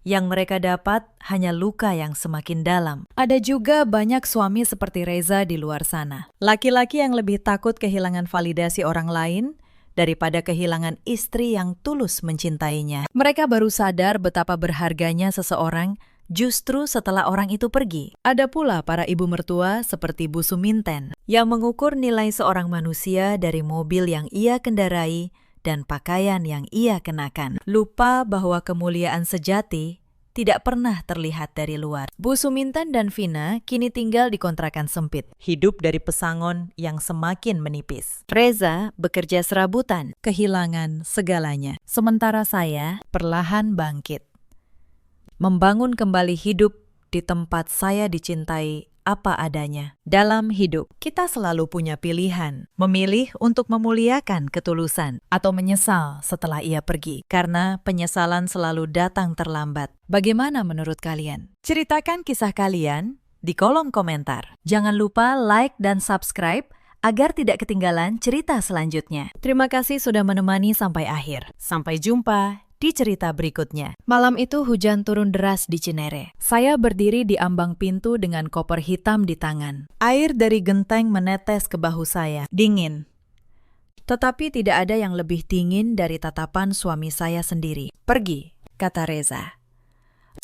yang mereka dapat hanya luka yang semakin dalam. Ada juga banyak suami seperti Reza di luar sana. Laki-laki yang lebih takut kehilangan validasi orang lain daripada kehilangan istri yang tulus mencintainya. Mereka baru sadar betapa berharganya seseorang justru setelah orang itu pergi. Ada pula para ibu mertua seperti Bu Suminten yang mengukur nilai seorang manusia dari mobil yang ia kendarai dan pakaian yang ia kenakan. Lupa bahwa kemuliaan sejati tidak pernah terlihat dari luar. Bu Sumintan dan Vina kini tinggal di kontrakan sempit, hidup dari pesangon yang semakin menipis. Reza bekerja serabutan, kehilangan segalanya. Sementara saya perlahan bangkit, membangun kembali hidup di tempat saya dicintai apa adanya. Dalam hidup, kita selalu punya pilihan, memilih untuk memuliakan ketulusan atau menyesal setelah ia pergi, karena penyesalan selalu datang terlambat. Bagaimana menurut kalian? Ceritakan kisah kalian di kolom komentar. Jangan lupa like dan subscribe agar tidak ketinggalan cerita selanjutnya. Terima kasih sudah menemani sampai akhir. Sampai jumpa di cerita berikutnya. Malam itu hujan turun deras di Cinere. Saya berdiri di ambang pintu dengan koper hitam di tangan. Air dari genteng menetes ke bahu saya. Dingin. Tetapi tidak ada yang lebih dingin dari tatapan suami saya sendiri. Pergi, kata Reza.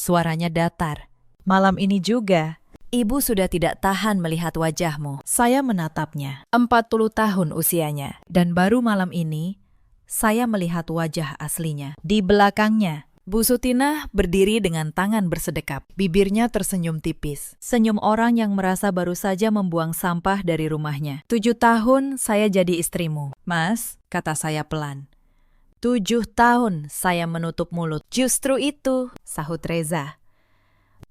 Suaranya datar. Malam ini juga, ibu sudah tidak tahan melihat wajahmu. Saya menatapnya. 40 tahun usianya. Dan baru malam ini, saya melihat wajah aslinya. Di belakangnya, Bu Sutinah berdiri dengan tangan bersedekap. Bibirnya tersenyum tipis. Senyum orang yang merasa baru saja membuang sampah dari rumahnya. 7 tahun saya jadi istrimu. Mas, kata saya pelan. 7 tahun saya menutup mulut. Justru itu, sahut Reza.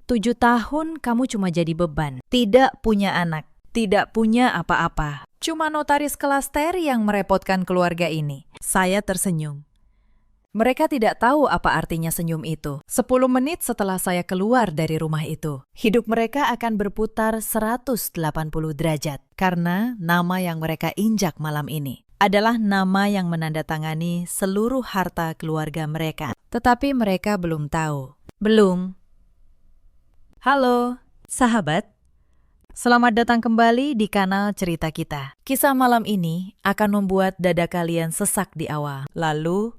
7 tahun kamu cuma jadi beban. Tidak punya anak. Tidak punya apa-apa. Cuma notaris kelas teri yang merepotkan keluarga ini. Saya tersenyum. Mereka tidak tahu apa artinya senyum itu. 10 menit setelah saya keluar dari rumah itu, hidup mereka akan berputar 180 derajat. Karena nama yang mereka injak malam ini adalah nama yang menandatangani seluruh harta keluarga mereka. Tetapi mereka belum tahu. Belum. Halo, sahabat. Selamat datang kembali di kanal Cerita Kita. Kisah malam ini akan membuat dada kalian sesak di awal, lalu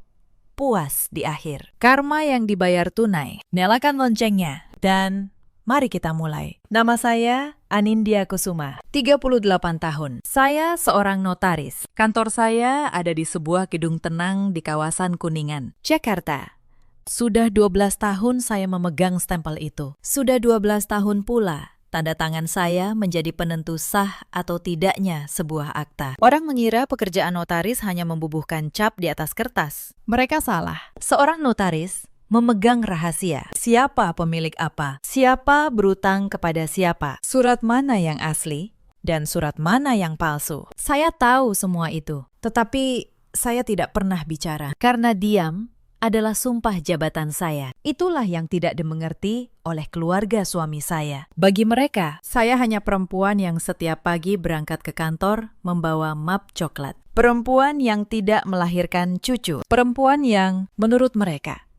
puas di akhir. Karma yang dibayar tunai. Nyalakan loncengnya dan mari kita mulai. Nama saya Anindya Kusuma, 38 tahun. Saya seorang notaris. Kantor saya ada di sebuah gedung tenang di kawasan Kuningan, Jakarta. Sudah 12 tahun saya memegang stempel itu. Sudah 12 tahun pula tanda tangan saya menjadi penentu sah atau tidaknya sebuah akta. Orang mengira pekerjaan notaris hanya membubuhkan cap di atas kertas. Mereka salah. Seorang notaris memegang rahasia. Siapa pemilik apa? Siapa berutang kepada siapa? Surat mana yang asli? Dan surat mana yang palsu? Saya tahu semua itu. Tetapi saya tidak pernah bicara. Karena diam adalah sumpah jabatan saya. Itulah yang tidak dimengerti oleh keluarga suami saya. Bagi mereka, saya hanya perempuan yang setiap pagi berangkat ke kantor membawa map coklat. Perempuan yang tidak melahirkan cucu. Perempuan yang, menurut mereka,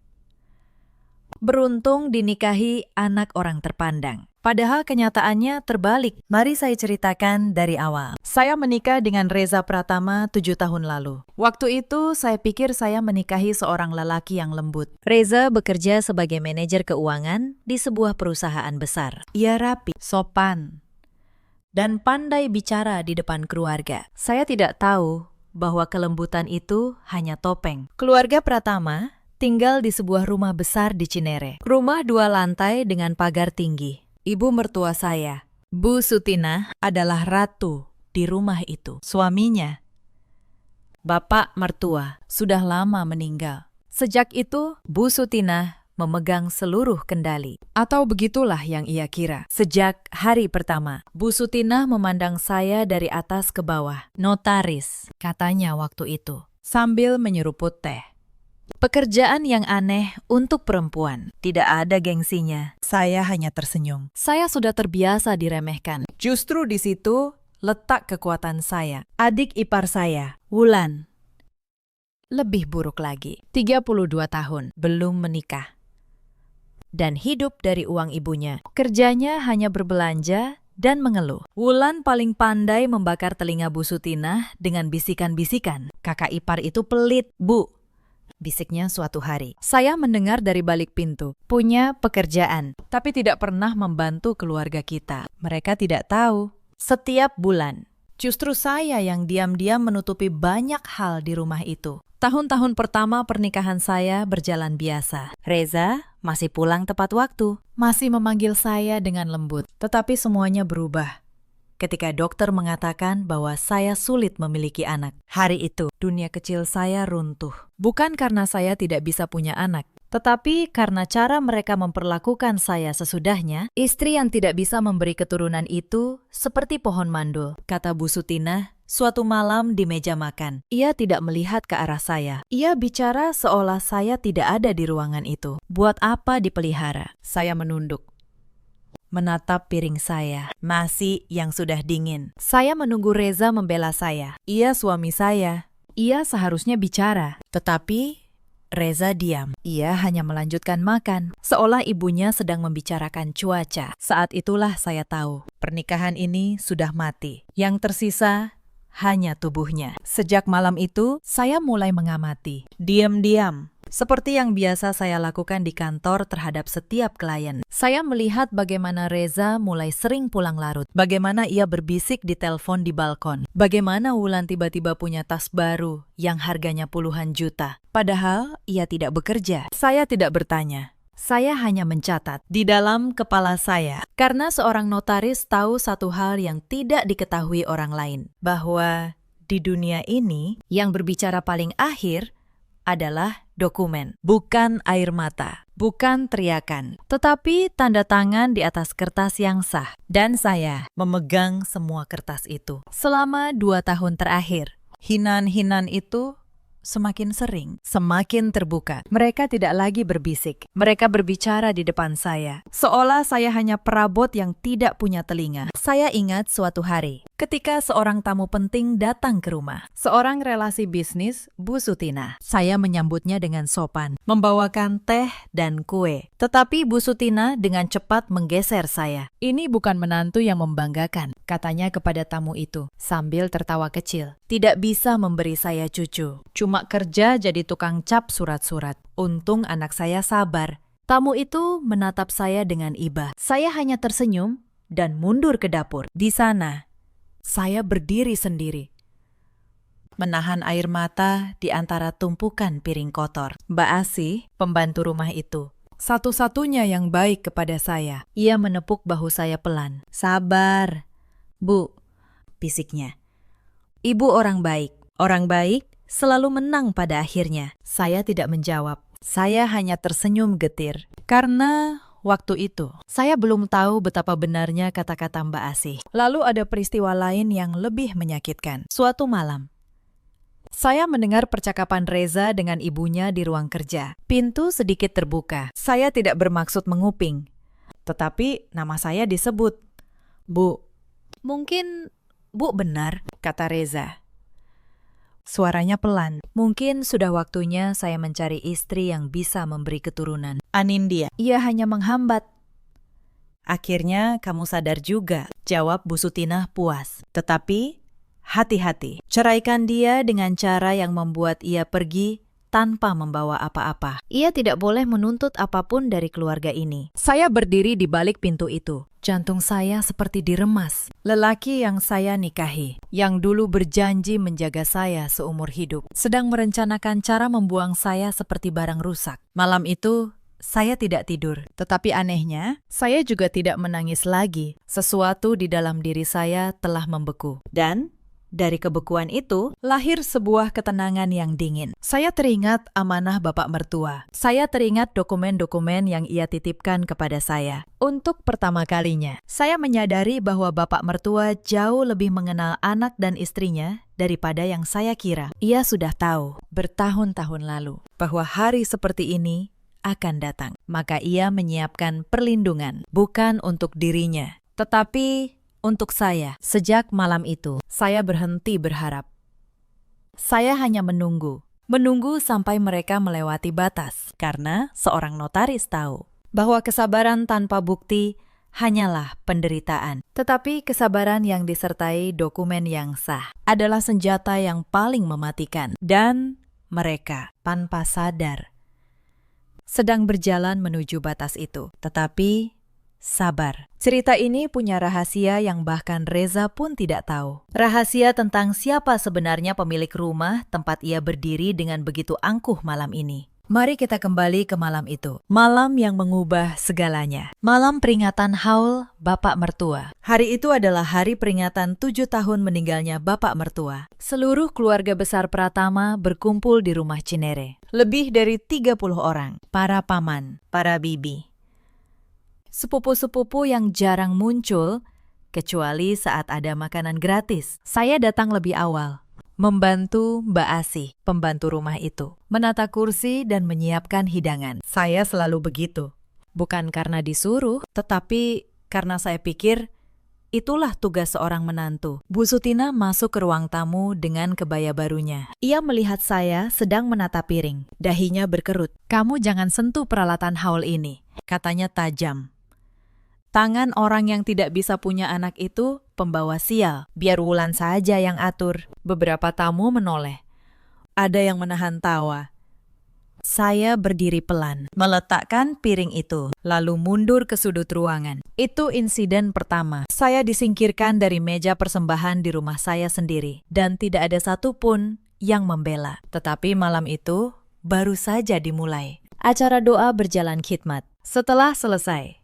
beruntung dinikahi anak orang terpandang. Padahal kenyataannya terbalik. Mari saya ceritakan dari awal. Saya menikah dengan Reza Pratama 7 tahun lalu. Waktu itu saya pikir saya menikahi seorang lelaki yang lembut. Reza bekerja sebagai manajer keuangan di sebuah perusahaan besar. Ia rapi, sopan, dan pandai bicara di depan keluarga. Saya tidak tahu bahwa kelembutan itu hanya topeng. Keluarga Pratama tinggal di sebuah rumah besar di Cinere. Rumah 2 lantai dengan pagar tinggi. Ibu mertua saya, Bu Sutinah, adalah ratu di rumah itu. Suaminya, bapak mertua, sudah lama meninggal. Sejak itu, Bu Sutinah memegang seluruh kendali. Atau begitulah yang ia kira. Sejak hari pertama, Bu Sutinah memandang saya dari atas ke bawah. Notaris, katanya waktu itu, sambil menyeruput teh. Pekerjaan yang aneh untuk perempuan. Tidak ada gengsinya. Saya hanya tersenyum. Saya sudah terbiasa diremehkan. Justru di situ letak kekuatan saya. Adik ipar saya, Wulan, lebih buruk lagi. 32 tahun, belum menikah. Dan hidup dari uang ibunya. Kerjanya hanya berbelanja dan mengeluh. Wulan paling pandai membakar telinga Bu Sutinah dengan bisikan-bisikan. Kakak ipar itu pelit, Bu, bisiknya suatu hari. Saya mendengar dari balik pintu, punya pekerjaan, tapi tidak pernah membantu keluarga kita. Mereka tidak tahu. Setiap bulan, Justru saya yang diam-diam menutupi banyak hal di rumah itu. Tahun-tahun pertama pernikahan saya berjalan biasa. Reza masih pulang tepat waktu, masih memanggil saya dengan lembut. Tetapi semuanya berubah ketika dokter mengatakan bahwa saya sulit memiliki anak. Hari itu, dunia kecil saya runtuh. Bukan karena saya tidak bisa punya anak, tetapi karena cara mereka memperlakukan saya sesudahnya. Istri yang tidak bisa memberi keturunan itu seperti pohon mandul, kata Bu Sutina suatu malam di meja makan. Ia tidak melihat ke arah saya. Ia bicara seolah saya tidak ada di ruangan itu. Buat apa dipelihara? Saya menunduk, menatap piring saya, nasi yang sudah dingin. Saya menunggu Reza membela saya. Ia suami saya. Ia seharusnya bicara. Tetapi Reza diam. Ia hanya melanjutkan makan, seolah ibunya sedang membicarakan cuaca. Saat itulah saya tahu, pernikahan ini sudah mati. Yang tersisa hanya tubuhnya. Sejak malam itu, saya mulai mengamati. Diam-diam. Seperti yang biasa saya lakukan di kantor terhadap setiap klien. Saya melihat bagaimana Reza mulai sering pulang larut. Bagaimana ia berbisik di telepon di balkon. Bagaimana Wulan tiba-tiba punya tas baru yang harganya puluhan juta. Padahal ia tidak bekerja. Saya tidak bertanya. Saya hanya mencatat di dalam kepala saya. Karena seorang notaris tahu satu hal yang tidak diketahui orang lain. Bahwa di dunia ini yang berbicara paling akhir adalah dokumen, bukan air mata, bukan teriakan, tetapi tanda tangan di atas kertas yang sah. Dan saya memegang semua kertas itu. Selama 2 tahun terakhir, hinaan-hinaan itu semakin sering, semakin terbuka. Mereka tidak lagi berbisik. Mereka berbicara di depan saya, seolah saya hanya perabot yang tidak punya telinga. Saya ingat suatu hari, ketika seorang tamu penting datang ke rumah. Seorang relasi bisnis, Bu Sutina. Saya menyambutnya dengan sopan, membawakan teh dan kue. Tetapi Bu Sutina dengan cepat menggeser saya. Ini bukan menantu yang membanggakan, katanya kepada tamu itu, sambil tertawa kecil. Tidak bisa memberi saya cucu. Cuma kerja jadi tukang cap surat-surat. Untung anak saya sabar. Tamu itu menatap saya dengan iba. Saya hanya tersenyum dan mundur ke dapur. Di sana, saya berdiri sendiri, menahan air mata di antara tumpukan piring kotor. Mbak Asih, pembantu rumah itu, satu-satunya yang baik kepada saya. Ia menepuk bahu saya pelan. Sabar, Bu, bisiknya. Ibu orang baik. Orang baik selalu menang pada akhirnya. Saya tidak menjawab. Saya hanya tersenyum getir. Karena waktu itu, saya belum tahu betapa benarnya kata-kata Mbak Asih. Lalu ada peristiwa lain yang lebih menyakitkan. Suatu malam, saya mendengar percakapan Reza dengan ibunya di ruang kerja. Pintu sedikit terbuka. Saya tidak bermaksud menguping. Tetapi nama saya disebut. Bu, mungkin Bu benar, kata Reza. Suaranya pelan. Mungkin sudah waktunya saya mencari istri yang bisa memberi keturunan. Anindya, ia hanya menghambat. Akhirnya kamu sadar juga, jawab Bu Sutina puas. Tetapi, hati-hati. Ceraikan dia dengan cara yang membuat ia pergi tanpa membawa apa-apa. Ia tidak boleh menuntut apapun dari keluarga ini. Saya berdiri di balik pintu itu. Jantung saya seperti diremas. Lelaki yang saya nikahi, yang dulu berjanji menjaga saya seumur hidup, sedang merencanakan cara membuang saya seperti barang rusak. Malam itu, saya tidak tidur. Tetapi anehnya, saya juga tidak menangis lagi. Sesuatu di dalam diri saya telah membeku. Dan dari kebekuan itu, lahir sebuah ketenangan yang dingin. Saya teringat amanah bapak mertua. Saya teringat dokumen-dokumen yang ia titipkan kepada saya. Untuk pertama kalinya, saya menyadari bahwa bapak mertua jauh lebih mengenal anak dan istrinya daripada yang saya kira. Ia sudah tahu bertahun-tahun lalu bahwa hari seperti ini akan datang. Maka ia menyiapkan perlindungan, bukan untuk dirinya, tetapi untuk saya. Sejak malam itu, saya berhenti berharap. Saya hanya menunggu sampai mereka melewati batas. Karena seorang notaris tahu bahwa kesabaran tanpa bukti hanyalah penderitaan. Tetapi kesabaran yang disertai dokumen yang sah adalah senjata yang paling mematikan. Dan mereka tanpa sadar sedang berjalan menuju batas itu. Tetapi sabar. Cerita ini punya rahasia yang bahkan Reza pun tidak tahu. Rahasia tentang siapa sebenarnya pemilik rumah tempat ia berdiri dengan begitu angkuh malam ini. Mari kita kembali ke malam itu. Malam yang mengubah segalanya. Malam peringatan haul Bapak Mertua. Hari itu adalah hari peringatan 7 tahun meninggalnya Bapak Mertua. Seluruh keluarga besar Pratama berkumpul di rumah Cinere. Lebih dari 30 orang. Para paman, para bibi. Sepupu-sepupu yang jarang muncul, kecuali saat ada makanan gratis. Saya datang lebih awal. Membantu Mbak Asih, pembantu rumah itu, menata kursi dan menyiapkan hidangan. Saya selalu begitu. Bukan karena disuruh, tetapi karena saya pikir itulah tugas seorang menantu. Bu Sutina masuk ke ruang tamu dengan kebaya barunya. Ia melihat saya sedang menata piring. Dahinya berkerut. "Kamu jangan sentuh peralatan haul ini," katanya tajam. "Tangan orang yang tidak bisa punya anak itu pembawa sial. Biar Wulan saja yang atur." Beberapa tamu menoleh. Ada yang menahan tawa. Saya berdiri pelan, meletakkan piring itu, lalu mundur ke sudut ruangan. Itu insiden pertama. Saya disingkirkan dari meja persembahan di rumah saya sendiri, dan tidak ada satupun yang membela. Tetapi malam itu baru saja dimulai. Acara doa berjalan khidmat. Setelah selesai,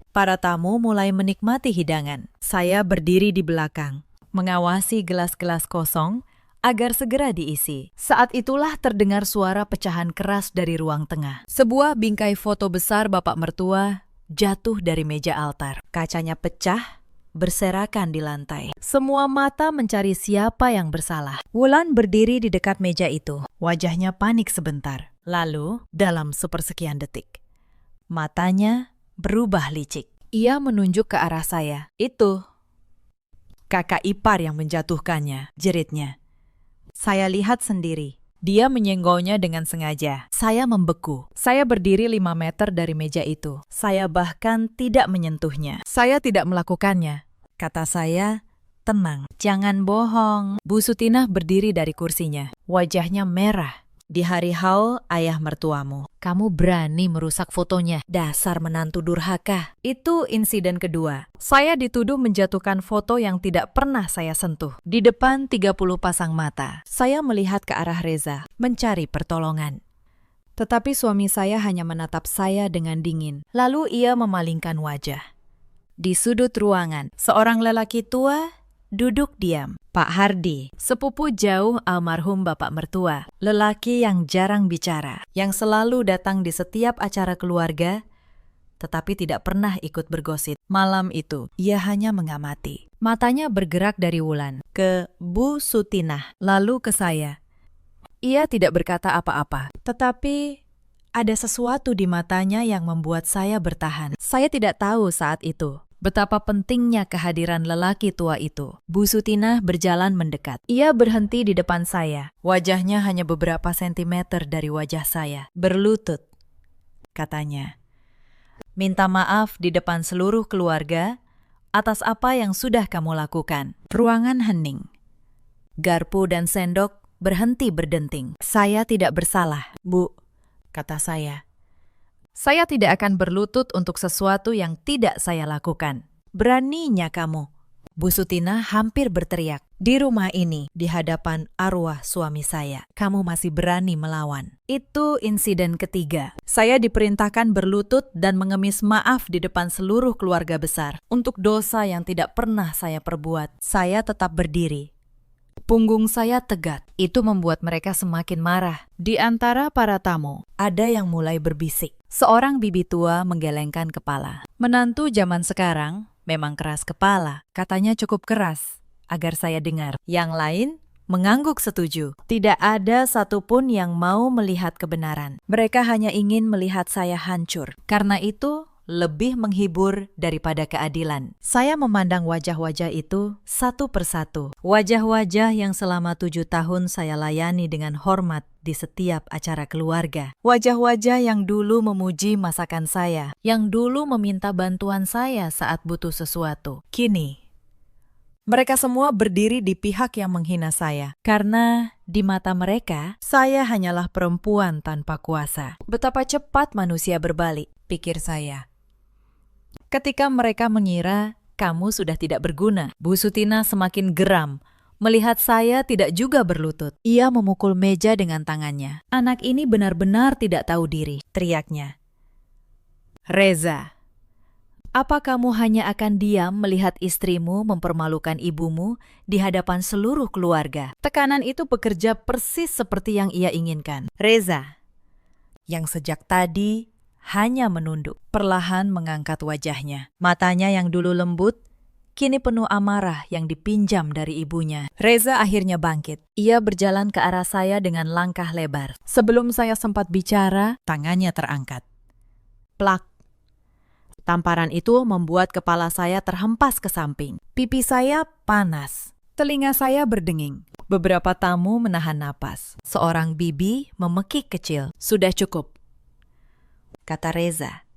para tamu mulai menikmati hidangan. Saya berdiri di belakang, mengawasi gelas-gelas kosong agar segera diisi. Saat itulah terdengar suara pecahan keras dari ruang tengah. Sebuah bingkai foto besar Bapak Mertua jatuh dari meja altar. Kacanya pecah, berserakan di lantai. Semua mata mencari siapa yang bersalah. Wulan berdiri di dekat meja itu. Wajahnya panik sebentar. Lalu, dalam sepersekian detik, matanya berubah licik. Ia menunjuk ke arah saya. "Itu kakak ipar yang menjatuhkannya," jeritnya. Saya lihat sendiri. Dia menyenggolnya dengan sengaja. Saya membeku. Saya berdiri 5 meter dari meja itu. Saya bahkan tidak menyentuhnya. "Saya tidak melakukannya," kata saya. "Tenang, jangan bohong." Bu Sutinah berdiri dari kursinya. Wajahnya merah. "Di hari haul ayah mertuamu, kamu berani merusak fotonya. Dasar menantu durhaka." Itu insiden kedua. Saya dituduh menjatuhkan foto yang tidak pernah saya sentuh. Di depan 30 pasang mata, saya melihat ke arah Reza, mencari pertolongan. Tetapi suami saya hanya menatap saya dengan dingin. Lalu ia memalingkan wajah. Di sudut ruangan, seorang lelaki tua duduk diam. Pak Hardi, sepupu jauh almarhum Bapak Mertua, lelaki yang jarang bicara, yang selalu datang di setiap acara keluarga, tetapi tidak pernah ikut bergosip. Malam itu, ia hanya mengamati. Matanya bergerak dari Wulan ke Bu Sutinah, lalu ke saya. Ia tidak berkata apa-apa, tetapi ada sesuatu di matanya yang membuat saya bertahan. Saya tidak tahu saat itu betapa pentingnya kehadiran lelaki tua itu. Bu Sutinah berjalan mendekat. Ia berhenti di depan saya. Wajahnya hanya beberapa sentimeter dari wajah saya. "Berlutut," katanya. "Minta maaf di depan seluruh keluarga atas apa yang sudah kamu lakukan." Ruangan hening. Garpu dan sendok berhenti berdenting. "Saya tidak bersalah, Bu," kata saya. "Saya tidak akan berlutut untuk sesuatu yang tidak saya lakukan." "Beraninya kamu," Bu Sutinah hampir berteriak. "Di rumah ini, di hadapan arwah suami saya, kamu masih berani melawan." Itu insiden ketiga. Saya diperintahkan berlutut dan mengemis maaf di depan seluruh keluarga besar untuk dosa yang tidak pernah saya perbuat. Saya tetap berdiri. Punggung saya tegak. Itu membuat mereka semakin marah. Di antara para tamu, ada yang mulai berbisik. Seorang bibi tua menggelengkan kepala. "Menantu zaman sekarang memang keras kepala," katanya cukup keras agar saya dengar. Yang lain mengangguk setuju. Tidak ada satupun yang mau melihat kebenaran. Mereka hanya ingin melihat saya hancur. Karena itu, lebih menghibur daripada keadilan. Saya memandang wajah-wajah itu satu persatu. Wajah-wajah yang selama 7 tahun saya layani dengan hormat di setiap acara keluarga. Wajah-wajah yang dulu memuji masakan saya, yang dulu meminta bantuan saya saat butuh sesuatu. Kini, mereka semua berdiri di pihak yang menghina saya. Karena di mata mereka, saya hanyalah perempuan tanpa kuasa. Betapa cepat manusia berbalik, pikir saya. Ketika mereka mengira kamu sudah tidak berguna, Bu Sutina semakin geram. Melihat saya tidak juga berlutut. Ia memukul meja dengan tangannya. Anak ini benar-benar tidak tahu diri, teriaknya. Reza, apa kamu hanya akan diam melihat istrimu mempermalukan ibumu di hadapan seluruh keluarga? Tekanan itu bekerja persis seperti yang ia inginkan. Reza, yang sejak tadi hanya menunduk, perlahan mengangkat wajahnya. Matanya yang dulu lembut, kini penuh amarah yang dipinjam dari ibunya. Reza akhirnya bangkit. Ia berjalan ke arah saya dengan langkah lebar. Sebelum saya sempat bicara, tangannya terangkat. Plak. Tamparan itu membuat kepala saya terhempas ke samping. Pipi saya panas. Telinga saya berdenging. Beberapa tamu menahan napas. Seorang bibi memekik kecil. Sudah cukup, kata Reza.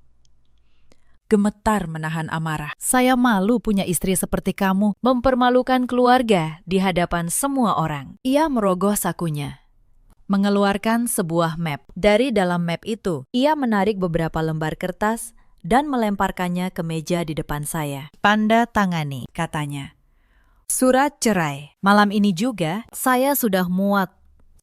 Gemetar menahan amarah. Saya malu punya istri seperti kamu, mempermalukan keluarga di hadapan semua orang. Ia merogoh sakunya, mengeluarkan sebuah map. Dari dalam map itu, ia menarik beberapa lembar kertas dan melemparkannya ke meja di depan saya. Tanda tangani, katanya. Surat cerai. Malam ini juga, saya sudah muak.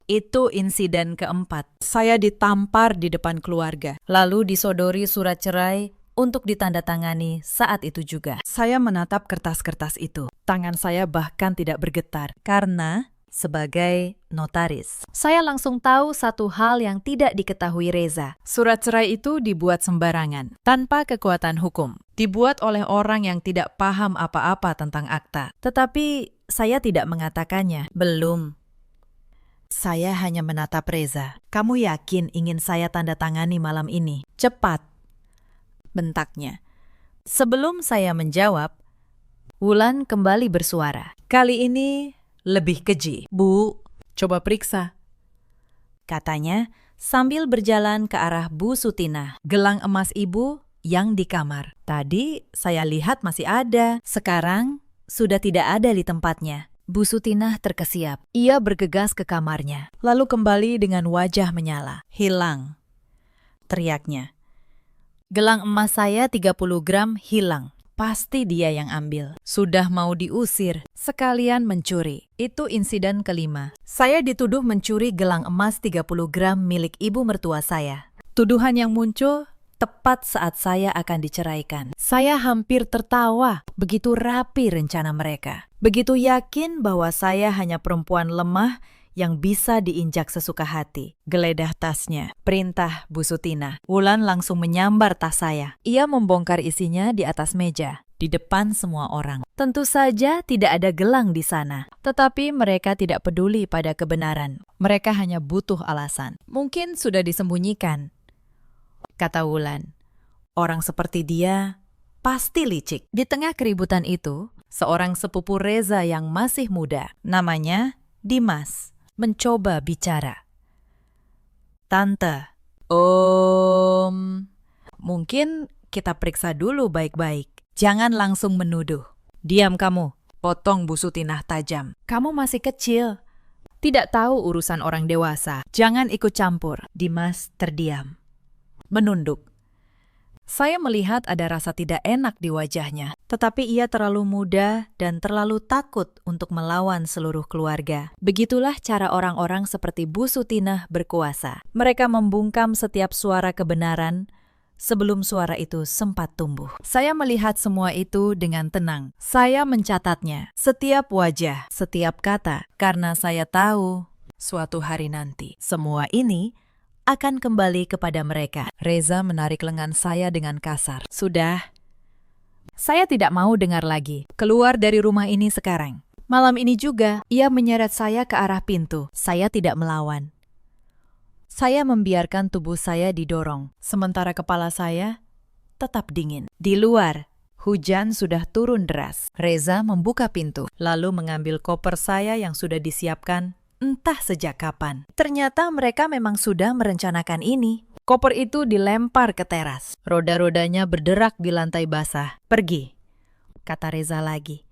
Itu insiden keempat. Saya ditampar di depan keluarga, lalu disodori surat cerai untuk ditandatangani saat itu juga. Saya menatap kertas-kertas itu. Tangan saya bahkan tidak bergetar, karena sebagai notaris, saya langsung tahu satu hal yang tidak diketahui Reza. Surat cerai itu dibuat sembarangan, tanpa kekuatan hukum. Dibuat oleh orang yang tidak paham apa-apa tentang akta. Tetapi saya tidak mengatakannya. Belum. Saya hanya menatap Reza. Kamu yakin ingin saya tanda tangani malam ini? Cepat, bentaknya. Sebelum saya menjawab, Wulan kembali bersuara. Kali ini lebih keji. Bu, coba periksa, katanya sambil berjalan ke arah Bu Sutina. Gelang emas ibu yang di kamar. Tadi saya lihat masih ada. Sekarang sudah tidak ada di tempatnya. Bu Sutina terkesiap. Ia bergegas ke kamarnya, lalu kembali dengan wajah menyala. Hilang, teriaknya. Gelang emas saya 30 gram hilang. Pasti dia yang ambil. Sudah mau diusir, sekalian mencuri. Itu insiden kelima. Saya dituduh mencuri gelang emas 30 gram milik ibu mertua saya. Tuduhan yang muncul tepat saat saya akan diceraikan. Saya hampir tertawa, begitu rapi rencana mereka. Begitu yakin bahwa saya hanya perempuan lemah yang bisa diinjak sesuka hati. Geledah tasnya, perintah Bu Sutina. Wulan langsung menyambar tas saya. Ia membongkar isinya di atas meja, di depan semua orang. Tentu saja tidak ada gelang di sana. Tetapi mereka tidak peduli pada kebenaran. Mereka hanya butuh alasan. Mungkin sudah disembunyikan, kata Wulan. Orang seperti dia pasti licik. Di tengah keributan itu, seorang sepupu Reza yang masih muda, namanya Dimas, mencoba bicara. Tante, mungkin kita periksa dulu baik-baik. Jangan langsung menuduh. Diam kamu, potong Bu Sutinah tajam. Kamu masih kecil, tidak tahu urusan orang dewasa. Jangan ikut campur. Dimas terdiam, menunduk. Saya melihat ada rasa tidak enak di wajahnya, tetapi ia terlalu muda dan terlalu takut untuk melawan seluruh keluarga. Begitulah cara orang-orang seperti Bu Sutinah berkuasa. Mereka membungkam setiap suara kebenaran sebelum suara itu sempat tumbuh. Saya melihat semua itu dengan tenang. Saya mencatatnya, setiap wajah, setiap kata, karena saya tahu suatu hari nanti semua ini akan kembali kepada mereka. Reza menarik lengan saya dengan kasar. Sudah, saya tidak mau dengar lagi. Keluar dari rumah ini sekarang. Malam ini juga, ia menyeret saya ke arah pintu. Saya tidak melawan. Saya membiarkan tubuh saya didorong, sementara kepala saya tetap dingin. Di luar, hujan sudah turun deras. Reza membuka pintu, lalu mengambil koper saya yang sudah disiapkan entah sejak kapan. Ternyata mereka memang sudah merencanakan ini. Koper itu dilempar ke teras. Roda-rodanya berderak di lantai basah. Pergi, kata Reza lagi.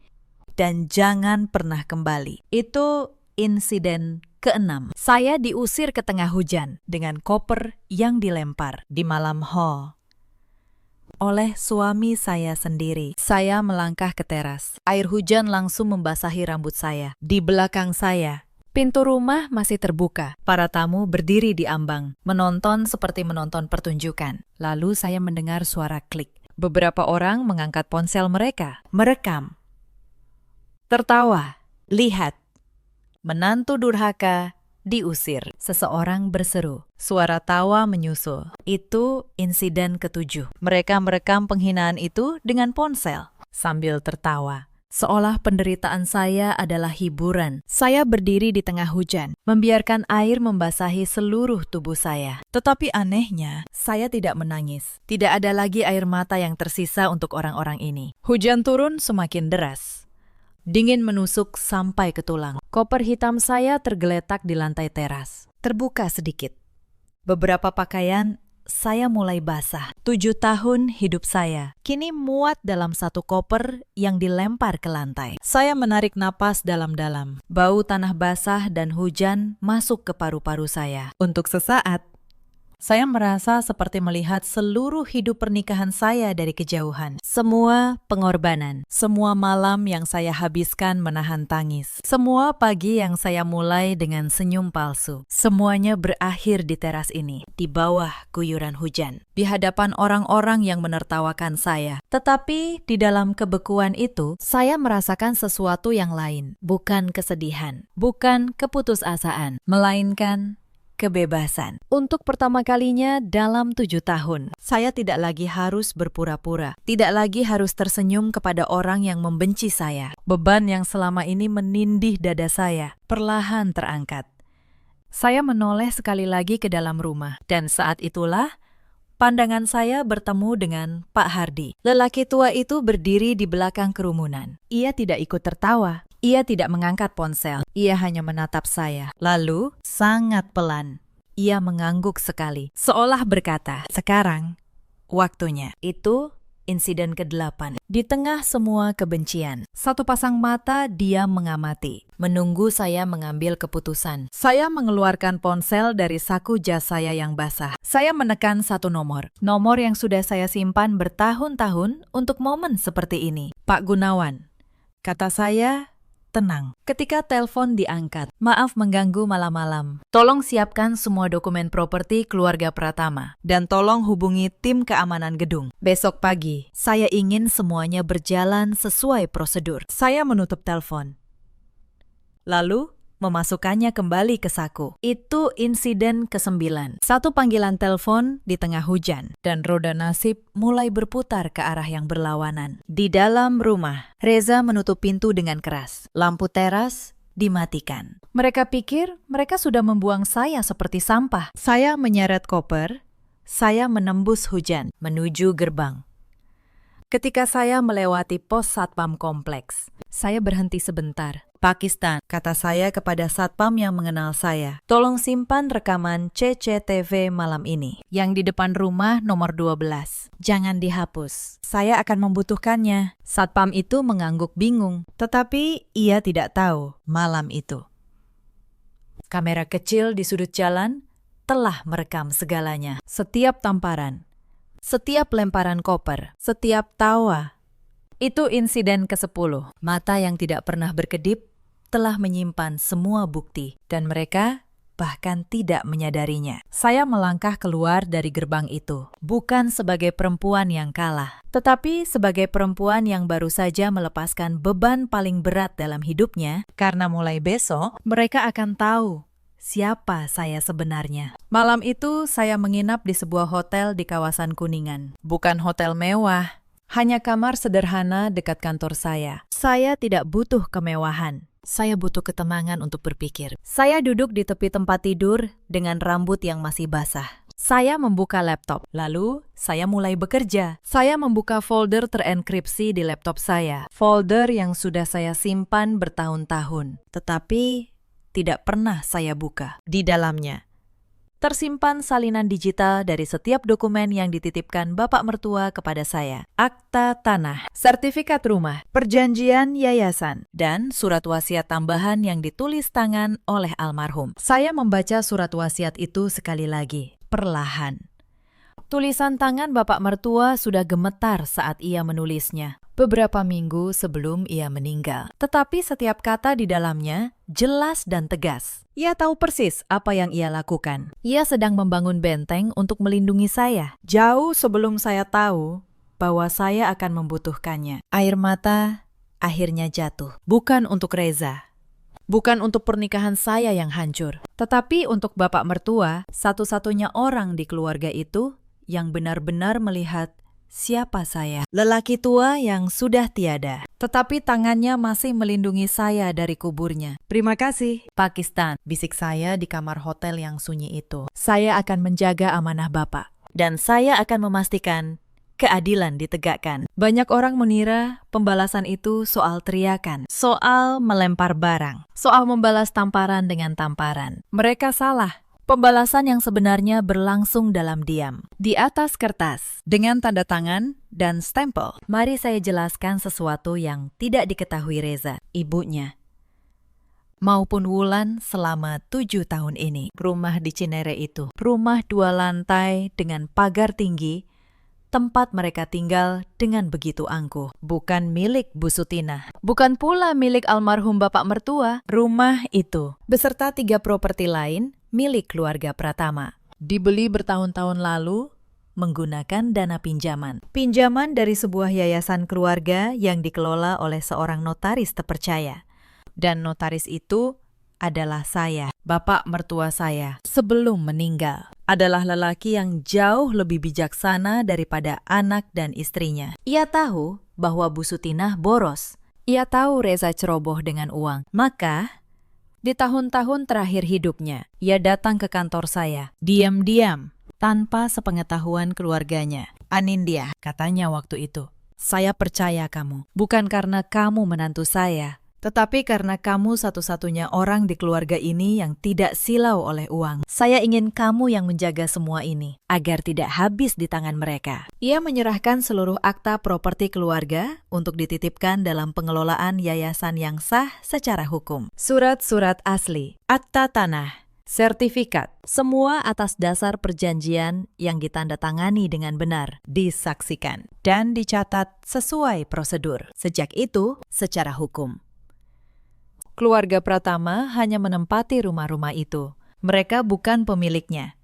Dan jangan pernah kembali. Itu insiden keenam. Saya diusir ke tengah hujan dengan koper yang dilempar di malam hall. oleh suami saya sendiri. Saya melangkah ke teras. Air hujan langsung membasahi rambut saya. Di belakang saya, pintu rumah masih terbuka. Para tamu berdiri di ambang, menonton seperti menonton pertunjukan. Lalu saya mendengar suara klik. Beberapa orang mengangkat ponsel mereka, merekam. Tertawa, lihat. Menantu durhaka diusir. Seseorang berseru. Suara tawa menyusul. Itu insiden ke-7. Mereka merekam penghinaan itu dengan ponsel. Sambil tertawa. Seolah penderitaan saya adalah hiburan. Saya berdiri di tengah hujan, membiarkan air membasahi seluruh tubuh saya. Tetapi anehnya, saya tidak menangis. Tidak ada lagi air mata yang tersisa untuk orang-orang ini. Hujan turun semakin deras. Dingin menusuk sampai ke tulang. Koper hitam saya tergeletak di lantai teras. Terbuka sedikit. Beberapa pakaian saya mulai basah. 7 tahun hidup saya kini muat dalam satu koper yang dilempar ke lantai. Saya menarik napas dalam-dalam. Bau tanah basah dan hujan masuk ke paru-paru saya. Untuk sesaat, saya merasa seperti melihat seluruh hidup pernikahan saya dari kejauhan. Semua pengorbanan, semua malam yang saya habiskan menahan tangis, semua pagi yang saya mulai dengan senyum palsu. Semuanya berakhir di teras ini, di bawah guyuran hujan, di hadapan orang-orang yang menertawakan saya. Tetapi di dalam kebekuan itu, saya merasakan sesuatu yang lain. Bukan kesedihan, bukan keputusasaan, melainkan kebebasan. Untuk pertama kalinya dalam 7 tahun, saya tidak lagi harus berpura-pura, tidak lagi harus tersenyum kepada orang yang membenci saya. Beban yang selama ini menindih dada saya perlahan terangkat. Saya menoleh sekali lagi ke dalam rumah, dan saat itulah pandangan saya bertemu dengan Pak Hardi. Lelaki tua itu berdiri di belakang kerumunan. Ia tidak ikut tertawa. Ia tidak mengangkat ponsel. Ia hanya menatap saya. Lalu, sangat pelan, ia mengangguk sekali, seolah berkata, "Sekarang, waktunya." Itu insiden ke-8. Di tengah semua kebencian, satu pasang mata dia mengamati, menunggu saya mengambil keputusan. Saya mengeluarkan ponsel dari saku jas saya yang basah. Saya menekan satu nomor yang sudah saya simpan bertahun-tahun untuk momen seperti ini. "Pak Gunawan," kata saya, tenang. Ketika telepon diangkat, "Maaf mengganggu malam-malam. Tolong siapkan semua dokumen properti keluarga Pratama. Dan tolong hubungi tim keamanan gedung. Besok pagi, saya ingin semuanya berjalan sesuai prosedur." Saya menutup telepon. Lalu, memasukkannya kembali ke saku. Itu insiden ke-9. Satu panggilan telepon di tengah hujan, dan roda nasib mulai berputar ke arah yang berlawanan. Di dalam rumah, Reza menutup pintu dengan keras. Lampu teras dimatikan. Mereka pikir mereka sudah membuang saya seperti sampah. Saya menyeret koper, saya menembus hujan, menuju gerbang. Ketika saya melewati pos satpam kompleks, saya berhenti sebentar. "Pakistan," kata saya kepada satpam yang mengenal saya. "Tolong simpan rekaman CCTV malam ini, yang di depan rumah nomor 12. Jangan dihapus. Saya akan membutuhkannya." Satpam itu mengangguk bingung, tetapi ia tidak tahu malam itu kamera kecil di sudut jalan telah merekam segalanya. Setiap tamparan, setiap lemparan koper, setiap tawa. Itu insiden ke-10. Mata yang tidak pernah berkedip telah menyimpan semua bukti, dan mereka bahkan tidak menyadarinya. Saya melangkah keluar dari gerbang itu, bukan sebagai perempuan yang kalah, tetapi sebagai perempuan yang baru saja melepaskan beban paling berat dalam hidupnya, karena mulai besok mereka akan tahu siapa saya sebenarnya. Malam itu saya menginap di sebuah hotel di kawasan Kuningan. Bukan hotel mewah, hanya kamar sederhana dekat kantor saya. Saya tidak butuh kemewahan. Saya butuh ketenangan untuk berpikir. Saya duduk di tepi tempat tidur dengan rambut yang masih basah. Saya membuka laptop, lalu saya mulai bekerja. Saya membuka folder terenkripsi di laptop saya. Folder yang sudah saya simpan bertahun-tahun, tetapi tidak pernah saya buka. Di dalamnya tersimpan salinan digital dari setiap dokumen yang dititipkan bapak mertua kepada saya. Akta tanah, sertifikat rumah, perjanjian yayasan, dan surat wasiat tambahan yang ditulis tangan oleh almarhum. Saya membaca surat wasiat itu sekali lagi, perlahan. Tulisan tangan bapak mertua sudah gemetar saat ia menulisnya, beberapa minggu sebelum ia meninggal. Tetapi setiap kata di dalamnya jelas dan tegas. Ia tahu persis apa yang ia lakukan. Ia sedang membangun benteng untuk melindungi saya, jauh sebelum saya tahu bahwa saya akan membutuhkannya. Air mata akhirnya jatuh. Bukan untuk Reza. Bukan untuk pernikahan saya yang hancur. Tetapi untuk bapak mertua, satu-satunya orang di keluarga itu yang benar-benar melihat siapa saya. Lelaki tua yang sudah tiada. Tetapi tangannya masih melindungi saya dari kuburnya. Terima kasih, Pakistan, bisik saya di kamar hotel yang sunyi itu. Saya akan menjaga amanah bapak. Dan saya akan memastikan keadilan ditegakkan. Banyak orang mengira pembalasan itu soal teriakan, soal melempar barang, soal membalas tamparan dengan tamparan. Mereka salah. Pembalasan yang sebenarnya berlangsung dalam diam, di atas kertas, dengan tanda tangan dan stempel. Mari saya jelaskan sesuatu yang tidak diketahui Reza, ibunya, maupun Wulan selama 7 tahun ini. Rumah di Cinere itu, rumah 2 lantai dengan pagar tinggi, tempat mereka tinggal dengan begitu angkuh. Bukan milik Bu Sutina. Bukan pula milik almarhum bapak mertua. Rumah itu, beserta 3 properti lain, milik keluarga Pratama. Dibeli bertahun-tahun lalu menggunakan dana pinjaman. Pinjaman dari sebuah yayasan keluarga yang dikelola oleh seorang notaris terpercaya. Dan notaris itu adalah saya, bapak mertua saya, sebelum meninggal. Adalah lelaki yang jauh lebih bijaksana daripada anak dan istrinya. Ia tahu bahwa Bu Sutinah boros. Ia tahu Reza ceroboh dengan uang. Maka, di tahun-tahun terakhir hidupnya, ia datang ke kantor saya, diam-diam, tanpa sepengetahuan keluarganya. Anindya, katanya waktu itu, saya percaya kamu. Bukan karena kamu menantu saya, tetapi karena kamu satu-satunya orang di keluarga ini yang tidak silau oleh uang. Saya ingin kamu yang menjaga semua ini, agar tidak habis di tangan mereka. Ia menyerahkan seluruh akta properti keluarga untuk dititipkan dalam pengelolaan yayasan yang sah secara hukum. Surat-surat asli, akta tanah, sertifikat, semua atas dasar perjanjian yang ditandatangani dengan benar, disaksikan, dan dicatat sesuai prosedur. Sejak itu, secara hukum, keluarga Pratama hanya menempati rumah-rumah itu. Mereka bukan pemiliknya.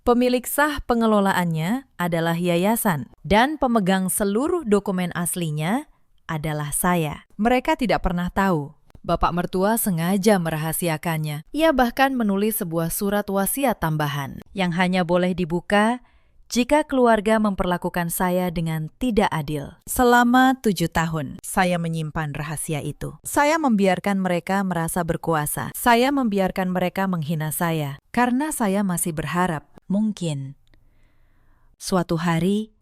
Pemilik sah pengelolaannya adalah yayasan, dan pemegang seluruh dokumen aslinya adalah saya. Mereka tidak pernah tahu. Bapak mertua sengaja merahasiakannya. Ia bahkan menulis sebuah surat wasiat tambahan yang hanya boleh dibuka jika keluarga memperlakukan saya dengan tidak adil. Selama 7 tahun, saya menyimpan rahasia itu. Saya membiarkan mereka merasa berkuasa. Saya membiarkan mereka menghina saya. Karena saya masih berharap, mungkin, suatu hari,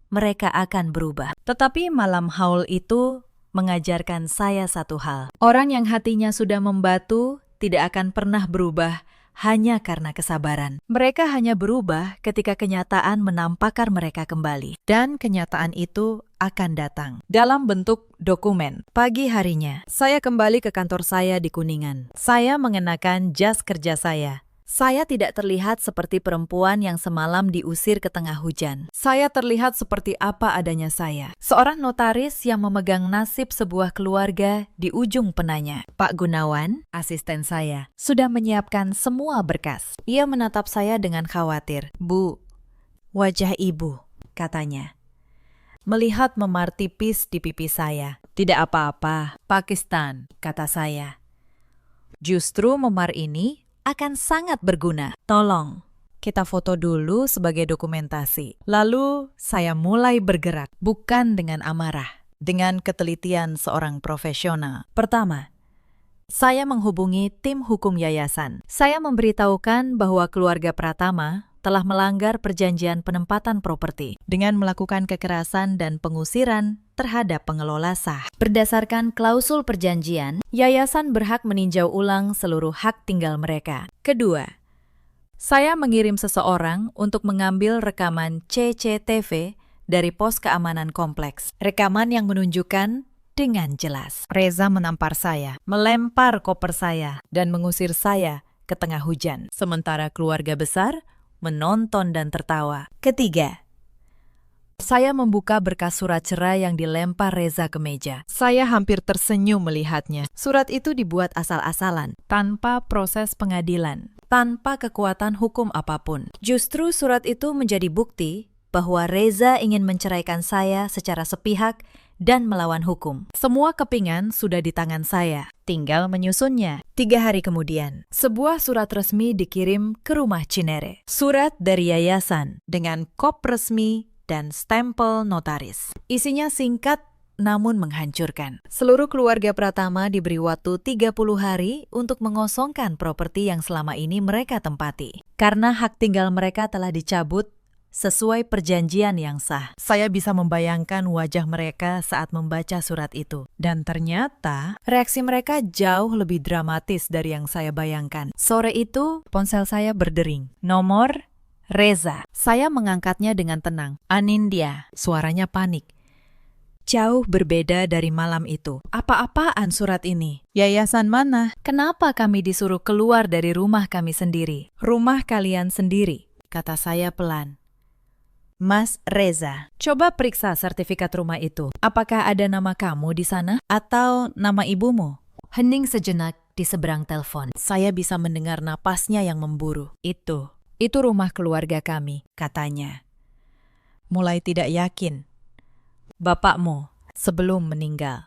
mereka akan berubah. Tetapi malam haul itu mengajarkan saya satu hal. Orang yang hatinya sudah membatu tidak akan pernah berubah hanya karena kesabaran. Mereka hanya berubah ketika kenyataan menampakkan mereka kembali. Dan kenyataan itu akan datang dalam bentuk dokumen. Pagi harinya, saya kembali ke kantor saya di Kuningan. Saya mengenakan jas kerja saya. Saya tidak terlihat seperti perempuan yang semalam diusir ke tengah hujan. Saya terlihat seperti apa adanya saya. Seorang notaris yang memegang nasib sebuah keluarga di ujung penanya. Pak Gunawan, asisten saya, sudah menyiapkan semua berkas. Ia menatap saya dengan khawatir. Bu, wajah ibu, katanya, melihat memar tipis di pipi saya. Tidak apa-apa, Pakistan, kata saya. Justru memar ini akan sangat berguna. Tolong, kita foto dulu sebagai dokumentasi. Lalu saya mulai bergerak, bukan dengan amarah, dengan ketelitian seorang profesional. Pertama, saya menghubungi tim hukum yayasan. Saya memberitahukan bahwa keluarga Pratama telah melanggar perjanjian penempatan properti dengan melakukan kekerasan dan pengusiran terhadap pengelola sah. Berdasarkan klausul perjanjian, yayasan berhak meninjau ulang seluruh hak tinggal mereka. Kedua, saya mengirim seseorang untuk mengambil rekaman CCTV dari pos keamanan kompleks. Rekaman yang menunjukkan dengan jelas Reza menampar saya, melempar koper saya, dan mengusir saya ke tengah hujan. Sementara keluarga besar, menonton dan tertawa. Ketiga, saya membuka berkas surat cerai yang dilempar Reza ke meja. Saya hampir tersenyum melihatnya. Surat itu dibuat asal-asalan, tanpa proses pengadilan, tanpa kekuatan hukum apapun. Justru surat itu menjadi bukti bahwa Reza ingin menceraikan saya secara sepihak dan melawan hukum. Semua kepingan sudah di tangan saya, tinggal menyusunnya. 3 hari kemudian, sebuah surat resmi dikirim ke rumah Cinere. Surat dari yayasan dengan kop resmi dan stempel notaris. Isinya singkat namun menghancurkan. Seluruh keluarga Pratama diberi waktu 30 hari untuk mengosongkan properti yang selama ini mereka tempati. Karena hak tinggal mereka telah dicabut sesuai perjanjian yang sah. Saya bisa membayangkan wajah mereka saat membaca surat itu. Dan ternyata reaksi mereka jauh lebih dramatis dari yang saya bayangkan. Sore itu ponsel saya berdering. Nomor Reza. Saya mengangkatnya dengan tenang. Anindya. Suaranya panik. Jauh berbeda dari malam itu. Apa-apaan surat ini? Yayasan mana? Kenapa kami disuruh keluar dari rumah kami sendiri? Rumah kalian sendiri, kata saya pelan. Mas Reza, coba periksa sertifikat rumah itu. Apakah ada nama kamu di sana? Atau nama ibumu? Hening sejenak di seberang telepon. Saya bisa mendengar napasnya yang memburu. Itu rumah keluarga kami, katanya. Mulai tidak yakin. Bapakmu sebelum meninggal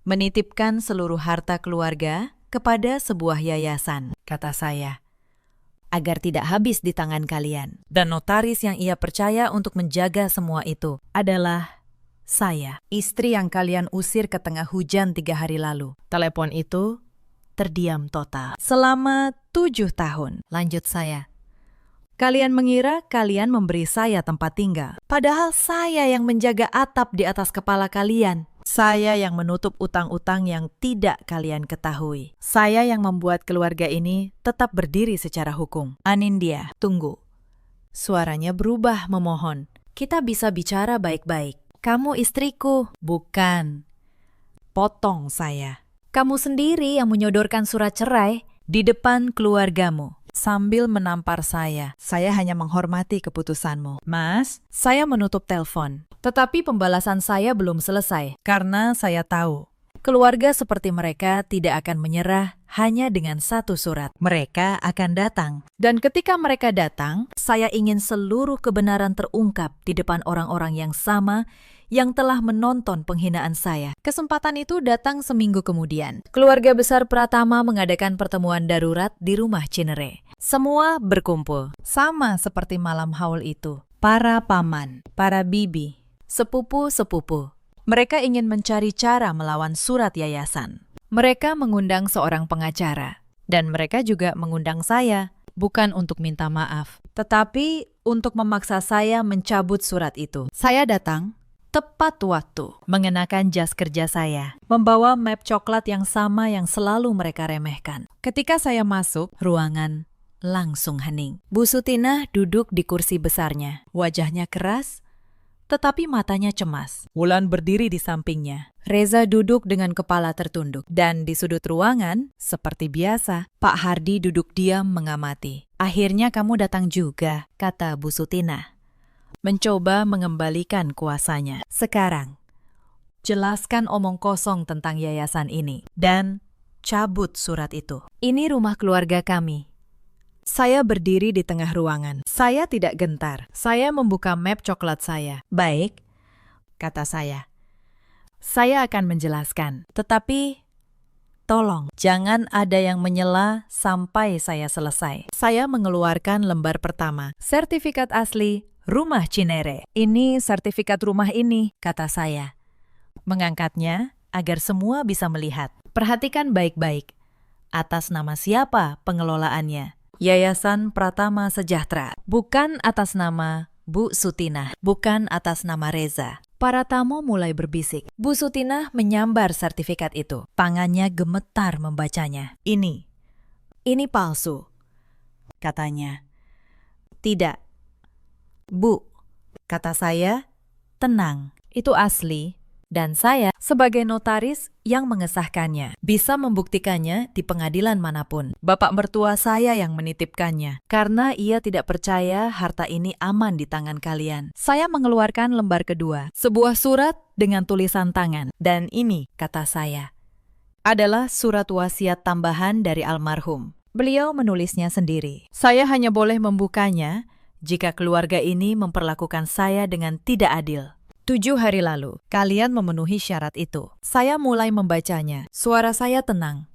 menitipkan seluruh harta keluarga kepada sebuah yayasan, kata saya, agar tidak habis di tangan kalian. Dan notaris yang ia percaya untuk menjaga semua itu adalah saya, istri yang kalian usir ke tengah hujan 3 hari lalu. Telepon itu terdiam total. Selama 7 tahun, lanjut saya. Kalian mengira kalian memberi saya tempat tinggal. Padahal saya yang menjaga atap di atas kepala kalian. Saya yang menutup utang-utang yang tidak kalian ketahui. Saya yang membuat keluarga ini tetap berdiri secara hukum. Anindya, tunggu. Suaranya berubah memohon. Kita bisa bicara baik-baik. Kamu istriku. Bukan. Potong saya. Kamu sendiri yang menyodorkan surat cerai di depan keluargamu. Sambil menampar saya hanya menghormati keputusanmu. Mas, saya menutup telepon. Tetapi pembalasan saya belum selesai. Karena saya tahu, keluarga seperti mereka tidak akan menyerah hanya dengan 1 surat. Mereka akan datang. Dan ketika mereka datang, saya ingin seluruh kebenaran terungkap di depan orang-orang yang sama yang telah menonton penghinaan saya. Kesempatan itu datang seminggu kemudian. Keluarga besar Pratama mengadakan pertemuan darurat di rumah Cinere. Semua berkumpul, sama seperti malam haul itu. Para paman, para bibi, sepupu-sepupu. Mereka ingin mencari cara melawan surat yayasan. Mereka mengundang seorang pengacara. Dan mereka juga mengundang saya, bukan untuk minta maaf, tetapi untuk memaksa saya mencabut surat itu. Saya datang tepat waktu, mengenakan jas kerja saya, membawa map coklat yang sama yang selalu mereka remehkan. Ketika saya masuk, ruangan langsung hening. Bu Sutinah duduk di kursi besarnya. Wajahnya keras, tetapi matanya cemas. Wulan berdiri di sampingnya. Reza duduk dengan kepala tertunduk. Dan di sudut ruangan, seperti biasa, Pak Hardi duduk diam mengamati. Akhirnya kamu datang juga, kata Bu Sutinah. Mencoba mengembalikan kuasanya. Sekarang, jelaskan omong kosong tentang yayasan ini dan cabut surat itu. Ini rumah keluarga kami. Saya berdiri di tengah ruangan. Saya tidak gentar. Saya membuka map coklat saya. Baik, kata saya. Saya akan menjelaskan, tetapi tolong jangan ada yang menyela sampai saya selesai. Saya mengeluarkan lembar pertama, sertifikat asli rumah Cinere. Ini sertifikat rumah ini, kata saya. Mengangkatnya agar semua bisa melihat. Perhatikan baik-baik. Atas nama siapa pengelolaannya? Yayasan Pratama Sejahtera. Bukan atas nama Bu Sutinah. Bukan atas nama Reza. Para tamu mulai berbisik. Bu Sutinah menyambar sertifikat itu. Tangannya gemetar membacanya. Ini palsu, katanya. Tidak. Bu, kata saya, tenang, itu asli, Dan saya, sebagai notaris yang mengesahkannya, bisa membuktikannya di pengadilan manapun. Bapak mertua saya yang menitipkannya, karena ia tidak percaya harta ini aman di tangan kalian. Saya mengeluarkan lembar kedua, sebuah surat dengan tulisan tangan. Dan ini, kata saya, adalah surat wasiat tambahan dari almarhum. Beliau menulisnya sendiri. Saya hanya boleh membukanya jika keluarga ini memperlakukan saya dengan tidak adil. 7 hari lalu, kalian memenuhi syarat itu. Saya mulai membacanya. Suara saya tenang.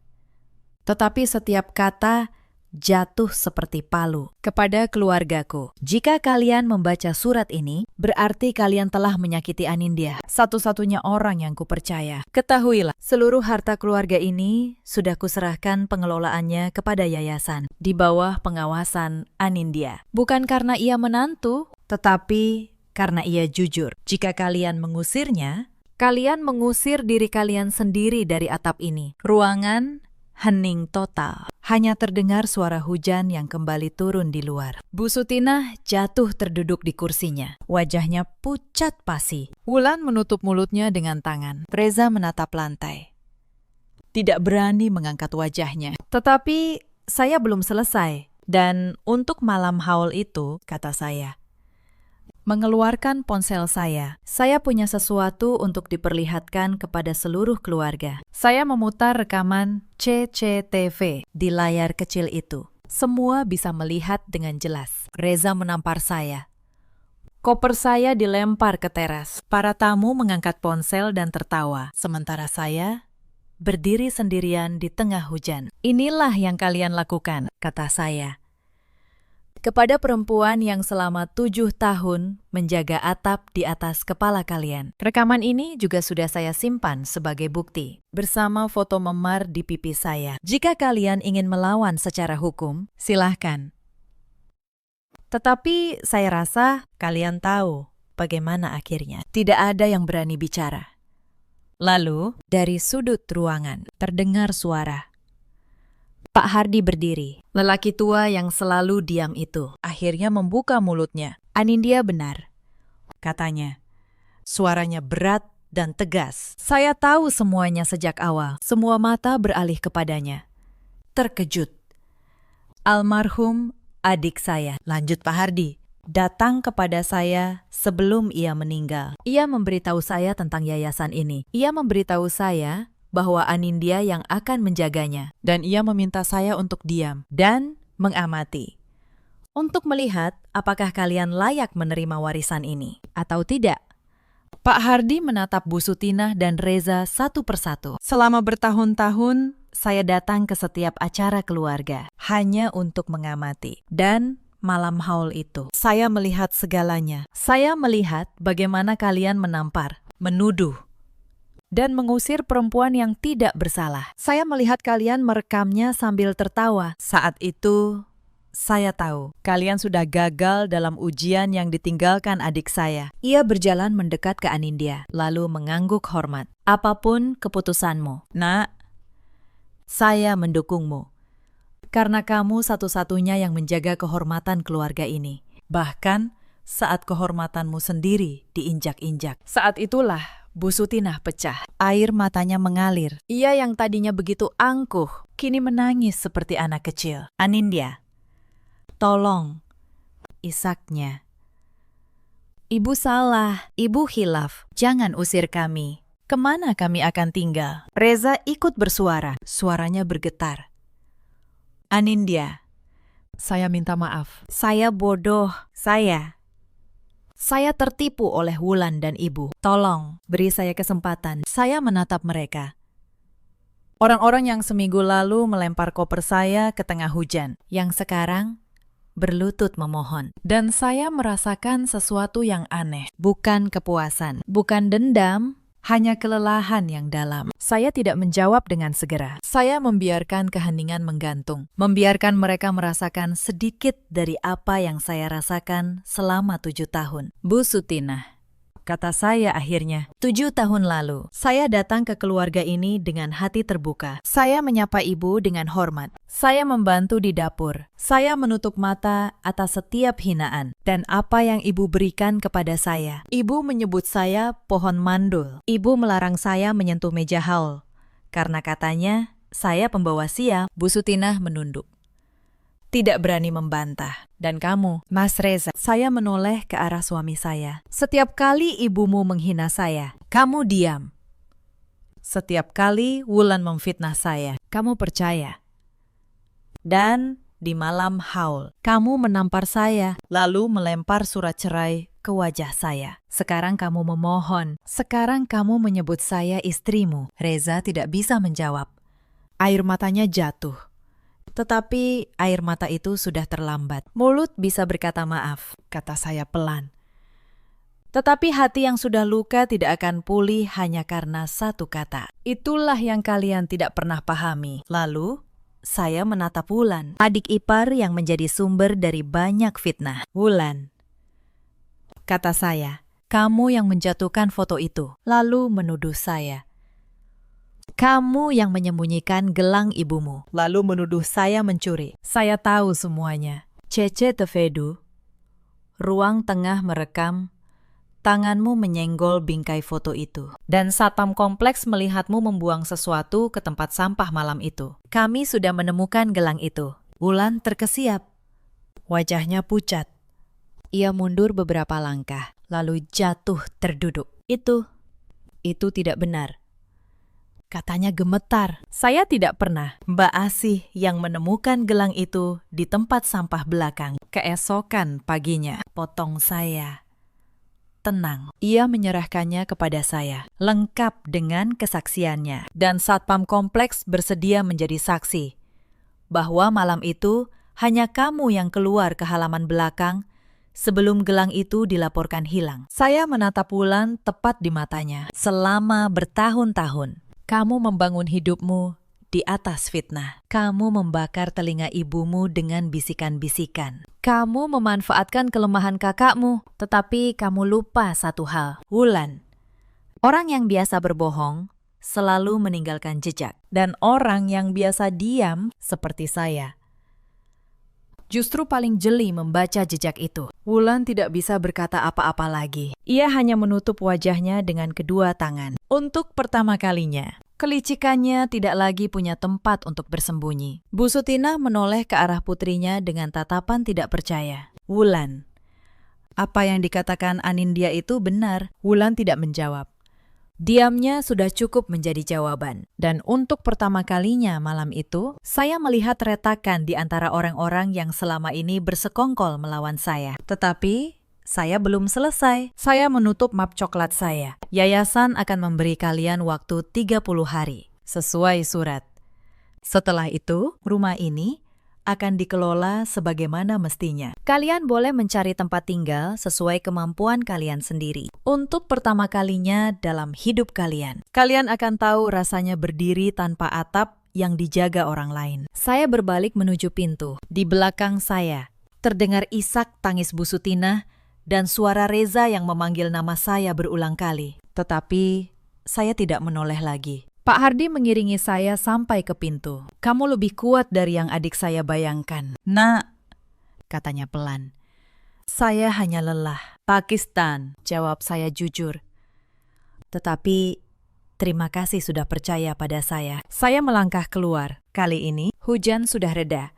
Tetapi setiap kata jatuh seperti palu kepada keluargaku. Jika kalian membaca surat ini, berarti kalian telah menyakiti Anindya, satu-satunya orang yang kupercaya. Ketahuilah, seluruh harta keluarga ini sudah kuserahkan pengelolaannya kepada yayasan di bawah pengawasan Anindya. Bukan karena ia menantu, tetapi karena ia jujur. Jika kalian mengusirnya, kalian mengusir diri kalian sendiri dari atap ini. Ruangan hening total. Hanya terdengar suara hujan yang kembali turun di luar. Bu Sutinah jatuh terduduk di kursinya. Wajahnya pucat pasi. Wulan menutup mulutnya dengan tangan. Reza menatap lantai. Tidak berani mengangkat wajahnya. Tetapi saya belum selesai. Dan untuk malam haul itu, kata saya, mengeluarkan ponsel saya punya sesuatu untuk diperlihatkan kepada seluruh keluarga. Saya memutar rekaman CCTV di layar kecil itu. Semua bisa melihat dengan jelas. Reza menampar saya. Koper saya dilempar ke teras. Para tamu mengangkat ponsel dan tertawa. Sementara saya berdiri sendirian di tengah hujan. Inilah yang kalian lakukan, kata saya, kepada perempuan yang selama 7 tahun menjaga atap di atas kepala kalian. Rekaman ini juga sudah saya simpan sebagai bukti, bersama foto memar di pipi saya. Jika kalian ingin melawan secara hukum, silahkan. Tetapi saya rasa kalian tahu bagaimana akhirnya. Tidak ada yang berani bicara. Lalu, dari sudut ruangan, terdengar suara. Pak Hardi berdiri. Lelaki tua yang selalu diam itu akhirnya membuka mulutnya. Anindya benar, katanya. Suaranya berat dan tegas. Saya tahu semuanya sejak awal. Semua mata beralih kepadanya. Terkejut. Almarhum adik saya, lanjut Pak Hardi, datang kepada saya sebelum ia meninggal. Ia memberitahu saya tentang yayasan ini. Ia memberitahu saya bahwa Anindya yang akan menjaganya. Dan ia meminta saya untuk diam dan mengamati. Untuk melihat apakah kalian layak menerima warisan ini atau tidak. Pak Hardi menatap Bu Sutinah dan Reza satu persatu. Selama bertahun-tahun, saya datang ke setiap acara keluarga hanya untuk mengamati. Dan malam haul itu, saya melihat segalanya. Saya melihat bagaimana kalian menampar, menuduh, dan mengusir perempuan yang tidak bersalah. Saya melihat kalian merekamnya sambil tertawa. Saat itu, saya tahu kalian sudah gagal dalam ujian yang ditinggalkan adik saya. Ia berjalan mendekat ke Anindya, lalu mengangguk hormat. Apapun keputusanmu, Nak, saya mendukungmu. Karena kamu satu-satunya yang menjaga kehormatan keluarga ini. Bahkan saat kehormatanmu sendiri diinjak-injak. Saat itulah Bu Sutinah pecah. Air matanya mengalir. Ia yang tadinya begitu angkuh, kini menangis seperti anak kecil. Anindya, tolong, isaknya. Ibu salah, ibu khilaf. Jangan usir kami. Kemana kami akan tinggal? Reza ikut bersuara. Suaranya bergetar. Anindya, saya minta maaf. Saya bodoh. Saya tertipu oleh Wulan dan ibu. Tolong, beri saya kesempatan. Saya menatap mereka. Orang-orang yang seminggu lalu melempar koper saya ke tengah hujan, yang sekarang berlutut memohon. Dan saya merasakan sesuatu yang aneh. Bukan kepuasan, bukan dendam, hanya kelelahan yang dalam. Saya tidak menjawab dengan segera. Saya membiarkan keheningan menggantung. Membiarkan mereka merasakan sedikit dari apa yang saya rasakan selama 7 tahun. Bu Sutinah, kata saya akhirnya. 7 tahun lalu, saya datang ke keluarga ini dengan hati terbuka. Saya menyapa ibu dengan hormat. Saya membantu di dapur. Saya menutup mata atas setiap hinaan dan apa yang ibu berikan kepada saya. Ibu menyebut saya pohon mandul. Ibu melarang saya menyentuh meja haul karena katanya saya pembawa sial. Bu Sutinah menunduk, tidak berani membantah. Dan kamu, Mas Reza? Saya menoleh ke arah suami saya. Setiap kali ibumu menghina saya, kamu diam. Setiap kali Wulan memfitnah saya, kamu percaya. Dan di malam haul, kamu menampar saya, lalu melempar surat cerai ke wajah saya. Sekarang kamu memohon, sekarang kamu menyebut saya istrimu. Reza tidak bisa menjawab. Air matanya jatuh. Tetapi air mata itu sudah terlambat. Mulut bisa berkata maaf, kata saya pelan. Tetapi hati yang sudah luka tidak akan pulih hanya karena satu kata. Itulah yang kalian tidak pernah pahami. Lalu, saya menatap Wulan, adik ipar yang menjadi sumber dari banyak fitnah. Wulan, kata saya, kamu yang menjatuhkan foto itu. Lalu menuduh saya. Kamu yang menyembunyikan gelang ibumu, lalu menuduh saya mencuri. Saya tahu semuanya. Cece Tefedu, ruang tengah merekam, tanganmu menyenggol bingkai foto itu. Dan satpam kompleks melihatmu membuang sesuatu ke tempat sampah malam itu. Kami sudah menemukan gelang itu. Wulan terkesiap. Wajahnya pucat. Ia mundur beberapa langkah, lalu jatuh terduduk. Itu tidak benar. Katanya gemetar. Saya tidak pernah. Mbak Asih yang menemukan gelang itu di tempat sampah belakang. Keesokan paginya, potong saya. Tenang. Ia menyerahkannya kepada saya, lengkap dengan kesaksiannya. Dan satpam kompleks bersedia menjadi saksi. Bahwa malam itu hanya kamu yang keluar ke halaman belakang sebelum gelang itu dilaporkan hilang. Saya menatap Wulan tepat di matanya. Selama bertahun-tahun, kamu membangun hidupmu di atas fitnah. Kamu membakar telinga ibumu dengan bisikan-bisikan. Kamu memanfaatkan kelemahan kakakmu, tetapi kamu lupa satu hal. Wulan, orang yang biasa berbohong selalu meninggalkan jejak. Dan orang yang biasa diam seperti saya justru paling jeli membaca jejak itu. Wulan tidak bisa berkata apa-apa lagi. Ia hanya menutup wajahnya dengan kedua tangan. Untuk pertama kalinya, kelicikannya tidak lagi punya tempat untuk bersembunyi. Bu Sutinah menoleh ke arah putrinya dengan tatapan tidak percaya. Wulan, apa yang dikatakan Anindya itu benar? Wulan tidak menjawab. Diamnya sudah cukup menjadi jawaban. Dan untuk pertama kalinya malam itu, saya melihat retakan di antara orang-orang yang selama ini bersekongkol melawan saya. Tetapi saya belum selesai. Saya menutup map coklat saya. Yayasan akan memberi kalian waktu 30 hari, sesuai surat. Setelah itu, rumah ini akan dikelola sebagaimana mestinya. Kalian boleh mencari tempat tinggal sesuai kemampuan kalian sendiri. Untuk pertama kalinya dalam hidup kalian, kalian akan tahu rasanya berdiri tanpa atap yang dijaga orang lain. Saya berbalik menuju pintu. Di belakang saya, terdengar isak tangis Bu Sutinah dan suara Reza yang memanggil nama saya berulang kali. Tetapi saya tidak menoleh lagi. Pak Hardi mengiringi saya sampai ke pintu. Kamu lebih kuat dari yang adik saya bayangkan. Nak, katanya pelan. Saya hanya lelah. Pakistan, jawab saya jujur. Tetapi terima kasih sudah percaya pada saya. Saya melangkah keluar. Kali ini hujan sudah reda.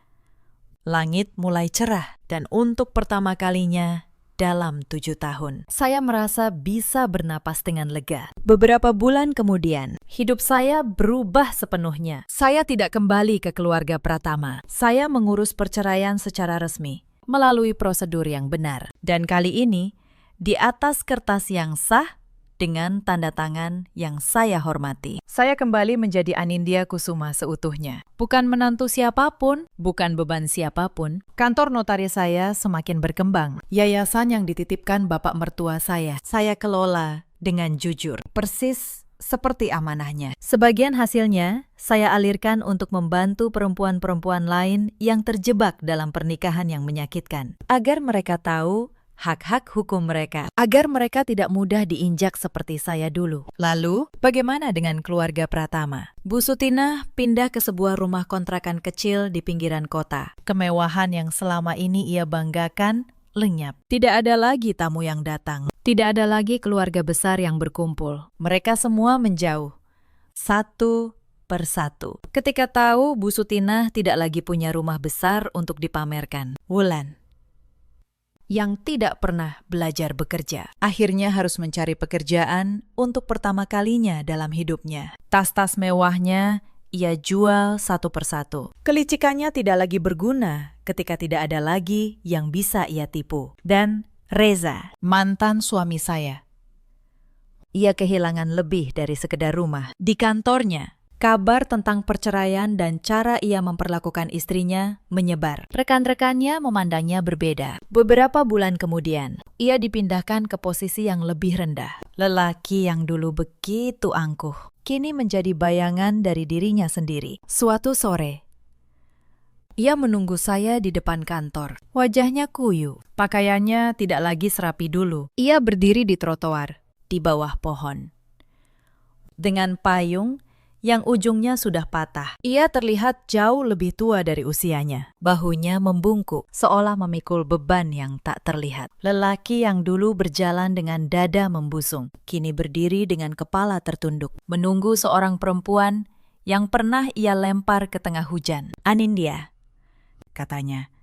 Langit mulai cerah dan untuk pertama kalinya dalam 7 tahun, saya merasa bisa bernapas dengan lega. Beberapa bulan kemudian, hidup saya berubah sepenuhnya. Saya tidak kembali ke keluarga Pratama. Saya mengurus perceraian secara resmi, melalui prosedur yang benar. Dan kali ini, di atas kertas yang sah, dengan tanda tangan yang saya hormati. Saya kembali menjadi Anindya Kusuma seutuhnya. Bukan menantu siapapun, bukan beban siapapun. Kantor notaris saya semakin berkembang. Yayasan yang dititipkan bapak mertua saya kelola dengan jujur, persis seperti amanahnya. Sebagian hasilnya saya alirkan untuk membantu perempuan-perempuan lain yang terjebak dalam pernikahan yang menyakitkan, agar mereka tahu hak-hak hukum mereka, agar mereka tidak mudah diinjak seperti saya dulu. Lalu, bagaimana dengan keluarga Pratama? Bu Sutinah pindah ke sebuah rumah kontrakan kecil di pinggiran kota. Kemewahan yang selama ini ia banggakan lenyap. Tidak ada lagi tamu yang datang. Tidak ada lagi keluarga besar yang berkumpul. Mereka semua menjauh, satu persatu. Ketika tahu Bu Sutinah tidak lagi punya rumah besar untuk dipamerkan, Wulan, yang tidak pernah belajar bekerja, akhirnya harus mencari pekerjaan untuk pertama kalinya dalam hidupnya. Tas-tas mewahnya ia jual satu persatu. Kelicikannya tidak lagi berguna ketika tidak ada lagi yang bisa ia tipu. Dan Reza, mantan suami saya, ia kehilangan lebih dari sekedar rumah. Di kantornya, kabar tentang perceraian dan cara ia memperlakukan istrinya menyebar. Rekan-rekannya memandangnya berbeda. Beberapa bulan kemudian, ia dipindahkan ke posisi yang lebih rendah. Lelaki yang dulu begitu angkuh, kini menjadi bayangan dari dirinya sendiri. Suatu sore, ia menunggu saya di depan kantor. Wajahnya kuyu, pakaiannya tidak lagi serapi dulu. Ia berdiri di trotoar, di bawah pohon, dengan payung yang ujungnya sudah patah. Ia terlihat jauh lebih tua dari usianya. Bahunya membungkuk, seolah memikul beban yang tak terlihat. Lelaki yang dulu berjalan dengan dada membusung, kini berdiri dengan kepala tertunduk, menunggu seorang perempuan yang pernah ia lempar ke tengah hujan. "Anindya," katanya,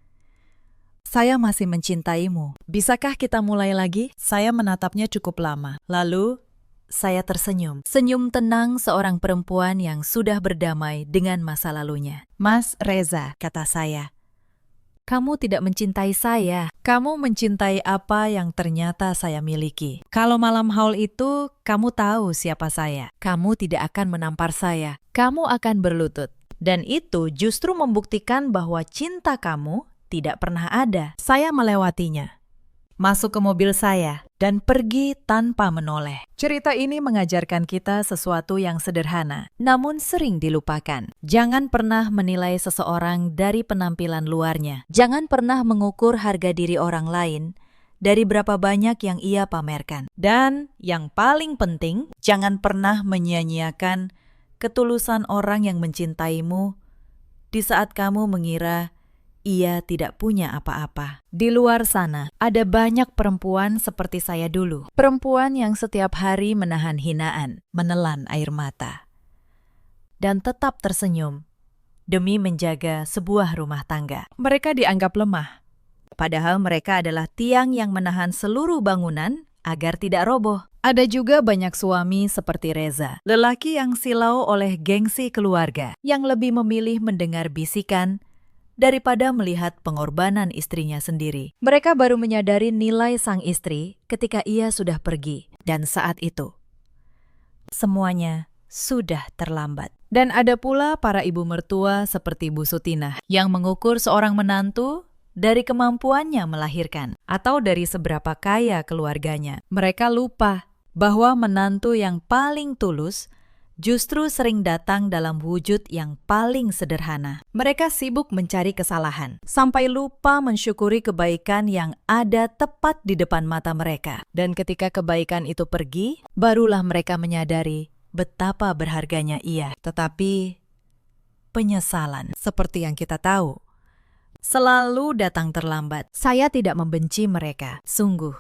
"saya masih mencintaimu. Bisakah kita mulai lagi?" Saya menatapnya cukup lama. Lalu, saya tersenyum. Senyum tenang seorang perempuan yang sudah berdamai dengan masa lalunya. "Mas Reza," kata saya, "kamu tidak mencintai saya. Kamu mencintai apa yang ternyata saya miliki. Kalau malam haul itu, kamu tahu siapa saya. Kamu tidak akan menampar saya. Kamu akan berlutut. Dan itu justru membuktikan bahwa cinta kamu tidak pernah ada." Saya melewatinya, masuk ke mobil saya, dan pergi tanpa menoleh. Cerita ini mengajarkan kita sesuatu yang sederhana, namun sering dilupakan. Jangan pernah menilai seseorang dari penampilan luarnya. Jangan pernah mengukur harga diri orang lain dari berapa banyak yang ia pamerkan. Dan yang paling penting, jangan pernah menyia-nyiakan ketulusan orang yang mencintaimu di saat kamu mengira ia tidak punya apa-apa. Di luar sana, ada banyak perempuan seperti saya dulu. Perempuan yang setiap hari menahan hinaan, menelan air mata, dan tetap tersenyum demi menjaga sebuah rumah tangga. Mereka dianggap lemah, padahal mereka adalah tiang yang menahan seluruh bangunan agar tidak roboh. Ada juga banyak suami seperti Reza, lelaki yang silau oleh gengsi keluarga, yang lebih memilih mendengar bisikan daripada melihat pengorbanan istrinya sendiri. Mereka baru menyadari nilai sang istri ketika ia sudah pergi, dan saat itu semuanya sudah terlambat. Dan ada pula para ibu mertua seperti Bu Sutinah yang mengukur seorang menantu dari kemampuannya melahirkan atau dari seberapa kaya keluarganya. Mereka lupa bahwa menantu yang paling tulus justru sering datang dalam wujud yang paling sederhana. Mereka sibuk mencari kesalahan, sampai lupa mensyukuri kebaikan yang ada tepat di depan mata mereka. Dan ketika kebaikan itu pergi, barulah mereka menyadari betapa berharganya ia. Tetapi penyesalan, seperti yang kita tahu, selalu datang terlambat. Saya tidak membenci mereka, sungguh.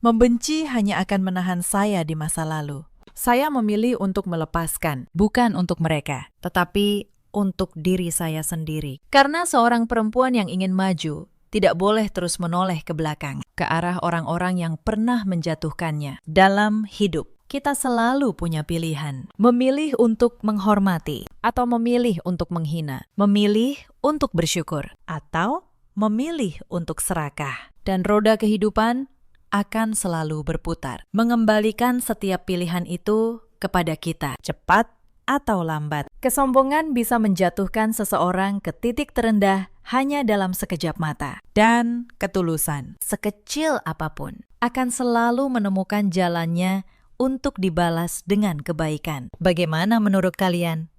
Membenci hanya akan menahan saya di masa lalu. Saya memilih untuk melepaskan, bukan untuk mereka, tetapi untuk diri saya sendiri. Karena seorang perempuan yang ingin maju tidak boleh terus menoleh ke belakang, ke arah orang-orang yang pernah menjatuhkannya. Dalam hidup, kita selalu punya pilihan. Memilih untuk menghormati, atau memilih untuk menghina. Memilih untuk bersyukur, atau memilih untuk serakah. Dan roda kehidupan akan selalu berputar, mengembalikan setiap pilihan itu kepada kita, cepat atau lambat. Kesombongan bisa menjatuhkan seseorang ke titik terendah hanya dalam sekejap mata. Dan ketulusan, sekecil apapun, akan selalu menemukan jalannya untuk dibalas dengan kebaikan. Bagaimana menurut kalian?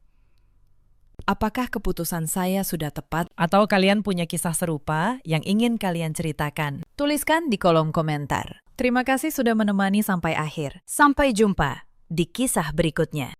Apakah keputusan saya sudah tepat? Atau kalian punya kisah serupa yang ingin kalian ceritakan? Tuliskan di kolom komentar. Terima kasih sudah menemani sampai akhir. Sampai jumpa di kisah berikutnya.